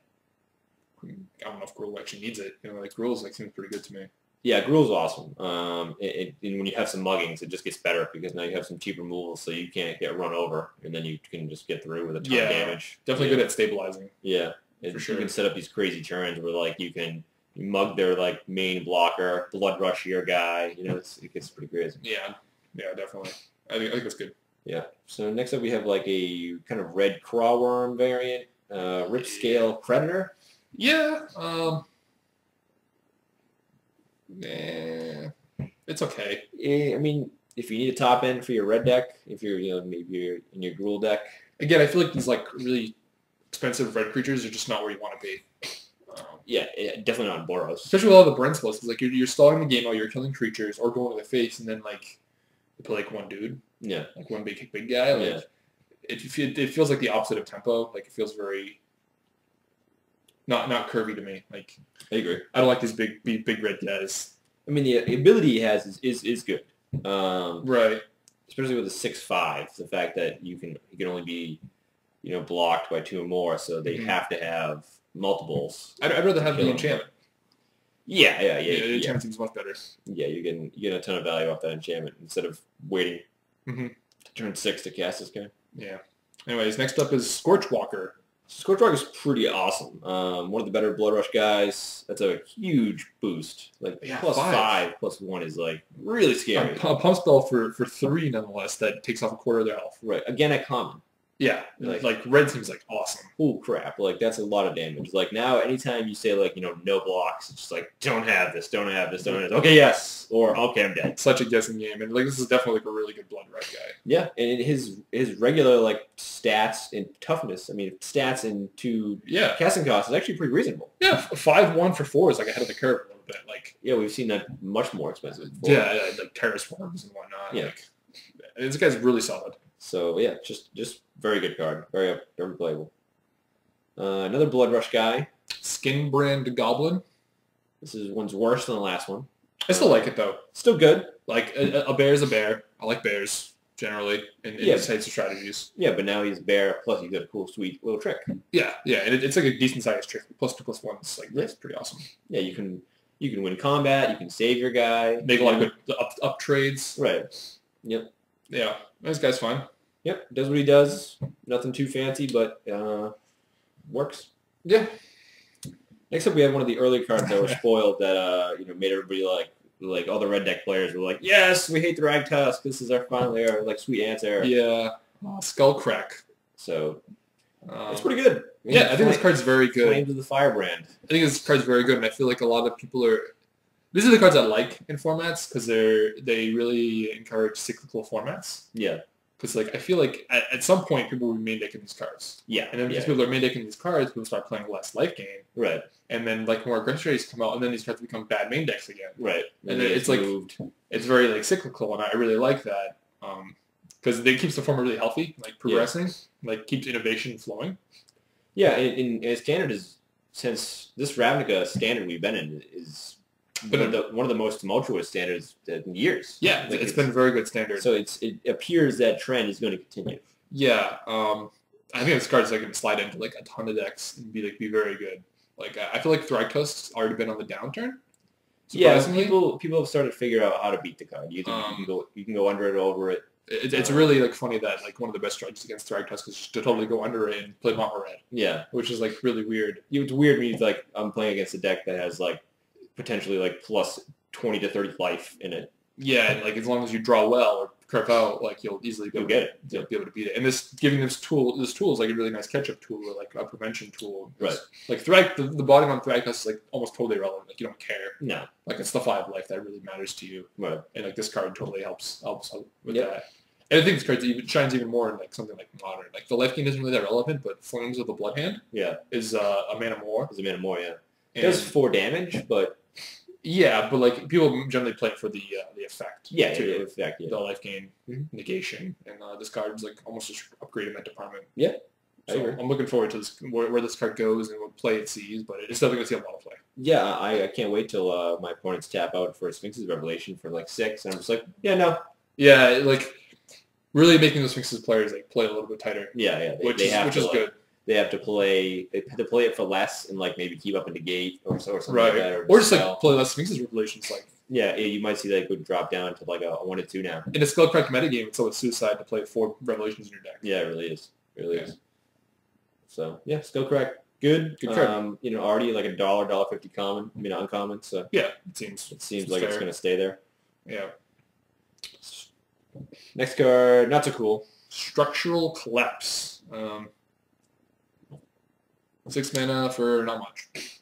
I don't know if Gruul actually needs it. You know, like Gruul's like seems pretty good to me. Yeah, Gruul's awesome. And when you have some muggings, it just gets better because now you have some cheap removals, so you can't get run over, and then you can just get through with a ton of damage. Definitely good at stabilizing. Yeah, for sure. You can set up these crazy turns where like you mug their like main blocker, blood rush your guy. You know, it gets pretty crazy. Yeah, definitely. I think that's good. Yeah. So next up we have like a kind of red crawworm variant, Rip Scale Predator. Yeah. It's okay. I mean, if you need a top end for your red deck, if you're maybe you're in your Gruul deck. Again, I feel like these like really expensive red creatures are just not where you want to be. Yeah, definitely not in Boros. Especially with all the Brent spells, because like you're stalling the game while you're killing creatures or going to the face, and then like you play like one dude. Yeah. Like one big guy. Like, it feels like the opposite of tempo. Like it feels very not curvy to me. Like I agree. I don't like these big red guys. I mean, the ability he has is good. Right. Especially with the 6/5, the fact that you can only be, blocked by 2 or more, so they have to have multiples. I'd rather have the enchantment. Yeah. The enchantment seems much better. Yeah, you get a ton of value off that enchantment instead of waiting to turn 6 to cast this guy. Yeah. Anyways, next up is Scorchwalker. Scorchwalker is pretty awesome. One of the better Blood Rush guys. That's a huge boost. Like +5, +1 is like really scary. A pump spell for 3 nonetheless that takes off a quarter of their health. Right. Again at common. Yeah. Like red seems like awesome. Oh crap. Like that's a lot of damage. Like now anytime you say like, no blocks, it's just like don't have this. Okay, yes. Or okay, I'm dead. Such a guessing game. And like this is definitely like a really good Blood Rush guy. Yeah, and his regular like stats and toughness, stats and 2 casting costs is actually pretty reasonable. Yeah, 5/1 for 4 is like ahead of the curve a little bit. Like we've seen that much more expensive before. Yeah, like Terrace Forms and whatnot. Yeah. Like, this guy's really solid. So yeah, just very good card. Very playable. Another Blood Rush guy. Skinbrand Goblin. This one's worse than the last one. I still like it though. Still good. Like a bear is a bear. I like bears generally in these types of strategies. Yeah, but now he's a bear. Plus he's got a cool, sweet little trick. Yeah, and it's like a decent sized trick. +2/+1 is like that's pretty awesome. Yeah, you can win combat. You can save your guy. Make a lot of good up trades. Right. Yep. Yeah, this guy's fine. Yep, does what he does. Nothing too fancy, but works. Yeah. Next up, we have one of the early cards that were spoiled that made everybody like all the red deck players were like, yes, we hate the Ragtusk. This is our final era, like Sweet Ants era. Yeah. Skullcrack. So it's pretty good. I think this card's very good. Flames of the Firebrand. I think this card's very good, and I feel like a lot of people are. These are the cards I like in formats because they really encourage cyclical formats. Yeah. Because like I feel like at some point people will be main decking these cards. Yeah. And then because people are main decking these cards, people start playing less life gain. Right. And then like more aggressive strategies come out, and then these cards become bad main decks again. Right. And then it's like it's very like cyclical, and I really like that because it keeps the format really healthy, like progressing, like keeps innovation flowing. Yeah, and standard is since this Ravnica standard we've been in is. One of the most tumultuous standards in years. Yeah, like it's been a very good standard. So it appears that trend is going to continue. Yeah, I think this card's like going to slide into like a ton of decks and be very good. Like I feel like Thragtusk's already been on the downturn. Yeah, people have started to figure out how to beat the card. You can go under it, over it. It's really like funny that like one of the best strategies against Thragtusk is just to totally go under it and play Montmoret. Yeah, which is like really weird. It's weird when you're like I'm playing against a deck that has like potentially like plus 20 to 30 life in it. Yeah, and like as long as you draw well or curve out, like you'll easily be able to beat it. And giving this tool is like a really nice catch-up tool or like a prevention tool. Right. Like the bottom on Thragtusk is like almost totally irrelevant. Like you don't care. No. Like it's the 5 life that really matters to you. Right. And like this card totally helps with that. And I think this card shines even more in like something like Modern. Like the life gain isn't really that relevant, but Flames of the Bloodhand is a mana more. Is a mana more, yeah. It does 4 damage, but yeah, but like people generally play it for the effect. Yeah, too. The effect, the life gain negation, and this card's like almost just upgrade in that department. Yeah, so I'm looking forward to this where this card goes and what play it sees, but it's definitely gonna see a lot of play. Yeah, I can't wait till my opponents tap out for a Sphinx's Revelation for like 6, and I'm just like, yeah, like really making the Sphinx's players like play a little bit tighter. Yeah, which is good. they have to play it for less and like maybe keep up in the gate or something right. like that. Or just like play less Sphinx's Revelations. Like you might see that it would drop down to like a 1 to 2 now. In a Skullcrack metagame, it's always suicide to play 4 Revelations in your deck. Yeah, it really is. It really is. So yeah, Skullcrack, good card. Already like $1.50 common. I mean uncommon. So yeah, it seems like it's gonna stay there. Yeah. Next card, not so cool. Structural Collapse. 6 mana for not much.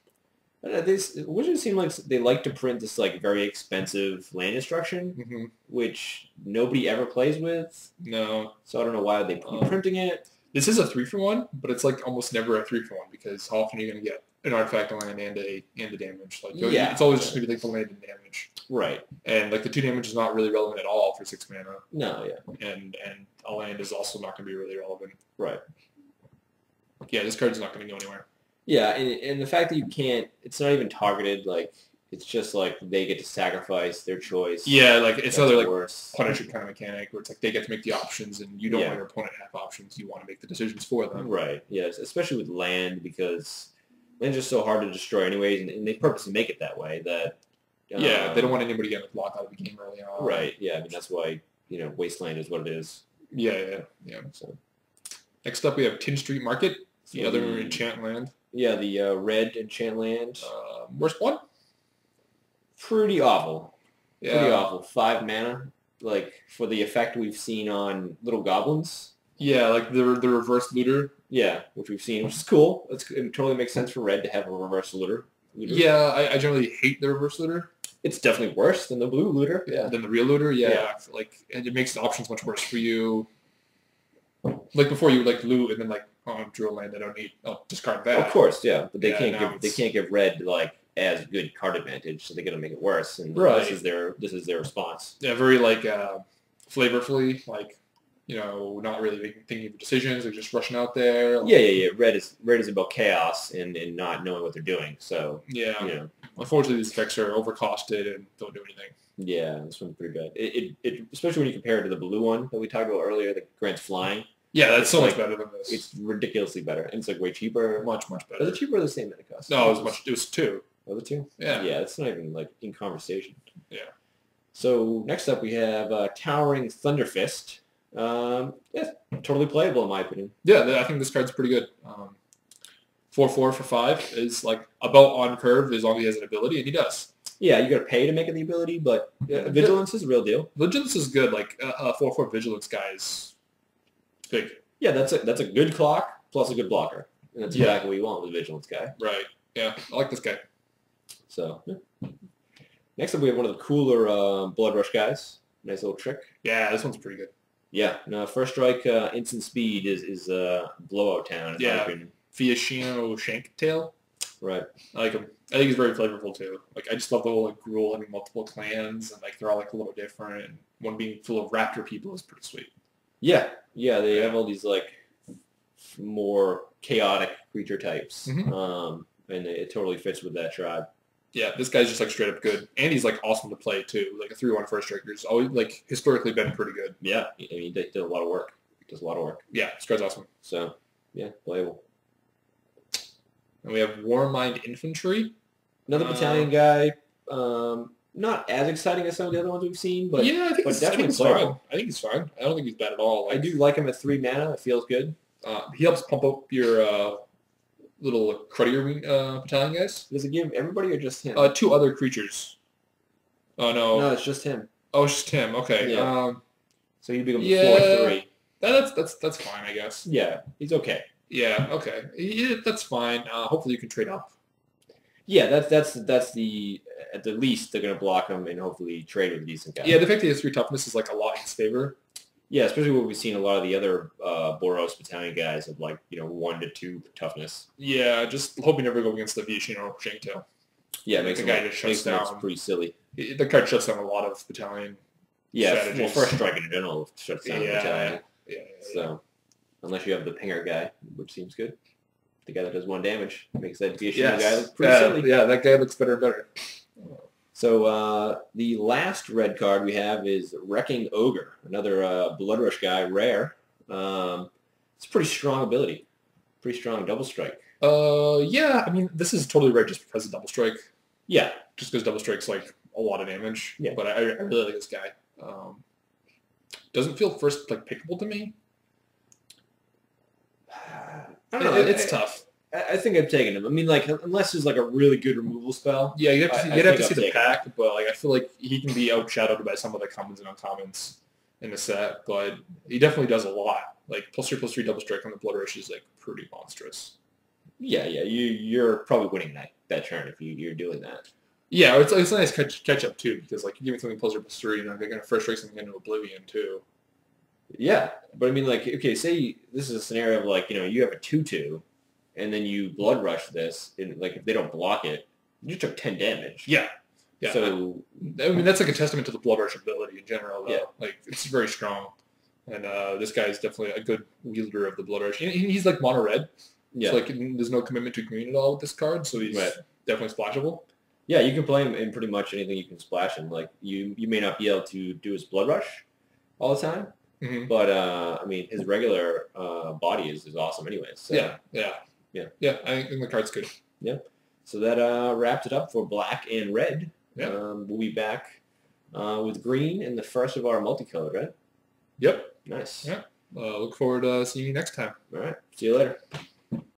Wouldn't it seem like they like to print this like very expensive land destruction, which nobody ever plays with? No. So I don't know why they keep printing it. This is a 3-for-1, but it's like almost never a 3-for-1 because how often are you going to get an artifact, a land, and a damage? Like it's always just going to be like the land and damage. Right. And like the 2 damage is not really relevant at all for 6 mana. No, yeah. And a land is also not going to be really relevant. Right. Yeah, this card's not going to go anywhere. Yeah, and the fact that you can't, it's not even targeted, like, it's just like they get to sacrifice their choice. Yeah, like it's another like worse. Punisher kind of mechanic where it's like they get to make the options and you don't want your opponent to have options. You want to make the decisions for them. Right, yes, especially with land because land's just so hard to destroy anyways, and they purposely make it that way that... yeah, they don't want anybody getting blocked out of the game early on. Right, yeah, I mean, that's why, Wasteland is what it is. Yeah. So. Next up we have Tin Street Market, the other enchant land. Yeah, the red enchant land. Worst one? Pretty awful. Yeah. Pretty awful. 5 mana, like, for the effect we've seen on Little Goblins. Yeah, like the reverse looter. Yeah, which we've seen, which is cool. It totally makes sense for red to have a reverse looter. Yeah, I generally hate the reverse looter. It's definitely worse than the blue looter. Yeah. Than the real looter. Yeah. Like, and it makes the options much worse for you. Like before, you would like loot and then like, oh, I'm drew a land I don't need. I'll discard that. Of course, yeah, but they can't give red like as good card advantage, so they're gonna make it worse. And this is their response. Yeah, very like flavorfully, like not really thinking of decisions. They're just rushing out there. Like, yeah. Red is about chaos and not knowing what they're doing. So yeah, unfortunately, these effects are overcosted and don't do anything. Yeah, this one's pretty bad. It especially when you compare it to the blue one that we talked about earlier, that grants flying. Yeah, that's so much better than this. It's ridiculously better, and it's like way cheaper. Much better. Was it cheaper or the same that it cost? No, it was 2. Was it 2? Yeah. Yeah, it's not even like in conversation. Yeah. So next up we have Towering Thunderfist. Yeah, totally playable in my opinion. Yeah, I think this card's pretty good. 4/4 for 5 is like about on curve as long as he has an ability, and he does. Yeah, you got to pay to make it the ability, but Vigilance is a real deal. Vigilance is good. Like a 4/4 Vigilance guy is big. Yeah, that's a good clock plus a good blocker, and that's exactly what you want with a Vigilance guy. Right. Yeah, I like this guy. So next up we have one of the cooler Blood Rush guys. Nice little trick. Yeah, this one's pretty good. Yeah. No, first strike instant speed is blowout town. In my opinion. Fiashino Shanktail. Right. I like him. I think he's very flavorful too. Like I just love the whole like Gruul having multiple clans and like they're all like a little different. And one being full of raptor people is pretty sweet. Yeah. They have all these like more chaotic creature types, and it totally fits with that tribe. Yeah, this guy's just like straight up good, and he's like awesome to play too. Like a 3/1 first striker's always like historically been pretty good. Yeah, I mean he did a lot of work. Does a lot of work. Yeah, this guy's awesome. So yeah, playable. And we have Warmind Infantry. Another battalion guy. Not as exciting as some of the other ones we've seen, but yeah, I think definitely he's fine. I think he's fine. I don't think he's bad at all. Like, I do like him at 3 mana. It feels good. He helps pump up your little cruddier battalion guys. Does it give everybody or just him? 2 other creatures. Oh no. No, it's just him. Oh, it's just him. Okay. Yeah. So you become 4/3. That's fine, I guess. Yeah, he's okay. Yeah. Okay. Yeah, that's fine. Hopefully you can trade up. Yeah, that's the at the least they're gonna block him and hopefully trade with a decent guy. Yeah, the fact that he has 3 toughness is like a lot in his favor. Yeah, especially when we've seen a lot of the other Boros battalion guys have like 1 to 2 toughness. Yeah, just hope you never go against the Viashino Shanktail. Yeah, makes the guy just shuts down. Pretty silly. The card shuts down a lot of battalion. strategies. Well, first strike in general shuts down the battalion. Yeah. So unless you have the pinger guy, which seems good. The guy that does 1 damage makes that Viashino guy look pretty silly. Yeah, that guy looks better and better. So the last red card we have is Wrecking Ogre, another Blood Rush guy, rare. It's a pretty strong ability. pretty strong double strike. Yeah, I mean, this is totally right just because of double strike. Yeah. Just because double strike's like a lot of damage. Yeah. But I really like this guy. Doesn't feel first like pickable to me. I don't know. It's tough. I think I've taken him. I mean, like, unless there's like a really good removal spell. Yeah, you'd have to see the pack, but like I feel like he can be outshadowed by some of the commons and uncommons in the set. But he definitely does a lot. Like +3/+3 double strike on the Blood Rush is like pretty monstrous. Yeah. You're probably winning that turn if you're doing that. Yeah, it's a nice catch up too because like you give me something +3/+3, and they're gonna first strike something into oblivion too. Yeah, but I mean, like, okay, say this is a scenario of like, you have a 2/2, and then you Blood Rush this, and like if they don't block it, you just took 10 damage. Yeah. So I mean, that's like a testament to the Blood Rush ability in general, though. Yeah. Like it's very strong, and this guy is definitely a good wielder of the Blood Rush. He's like mono red. Yeah. So like there's no commitment to green at all with this card, so he's definitely splashable. Yeah, you can play him in pretty much anything you can splash him. Like you may not be able to do his Blood Rush all the time. Mm-hmm. But I mean, his regular body is awesome, anyways. So. Yeah. I think the card's good. Yeah. So that wraps it up for black and red. Yeah. We'll be back with green in the first of our multicolored, right? Yep. Nice. Yeah. Look forward to seeing you next time. All right. See you later.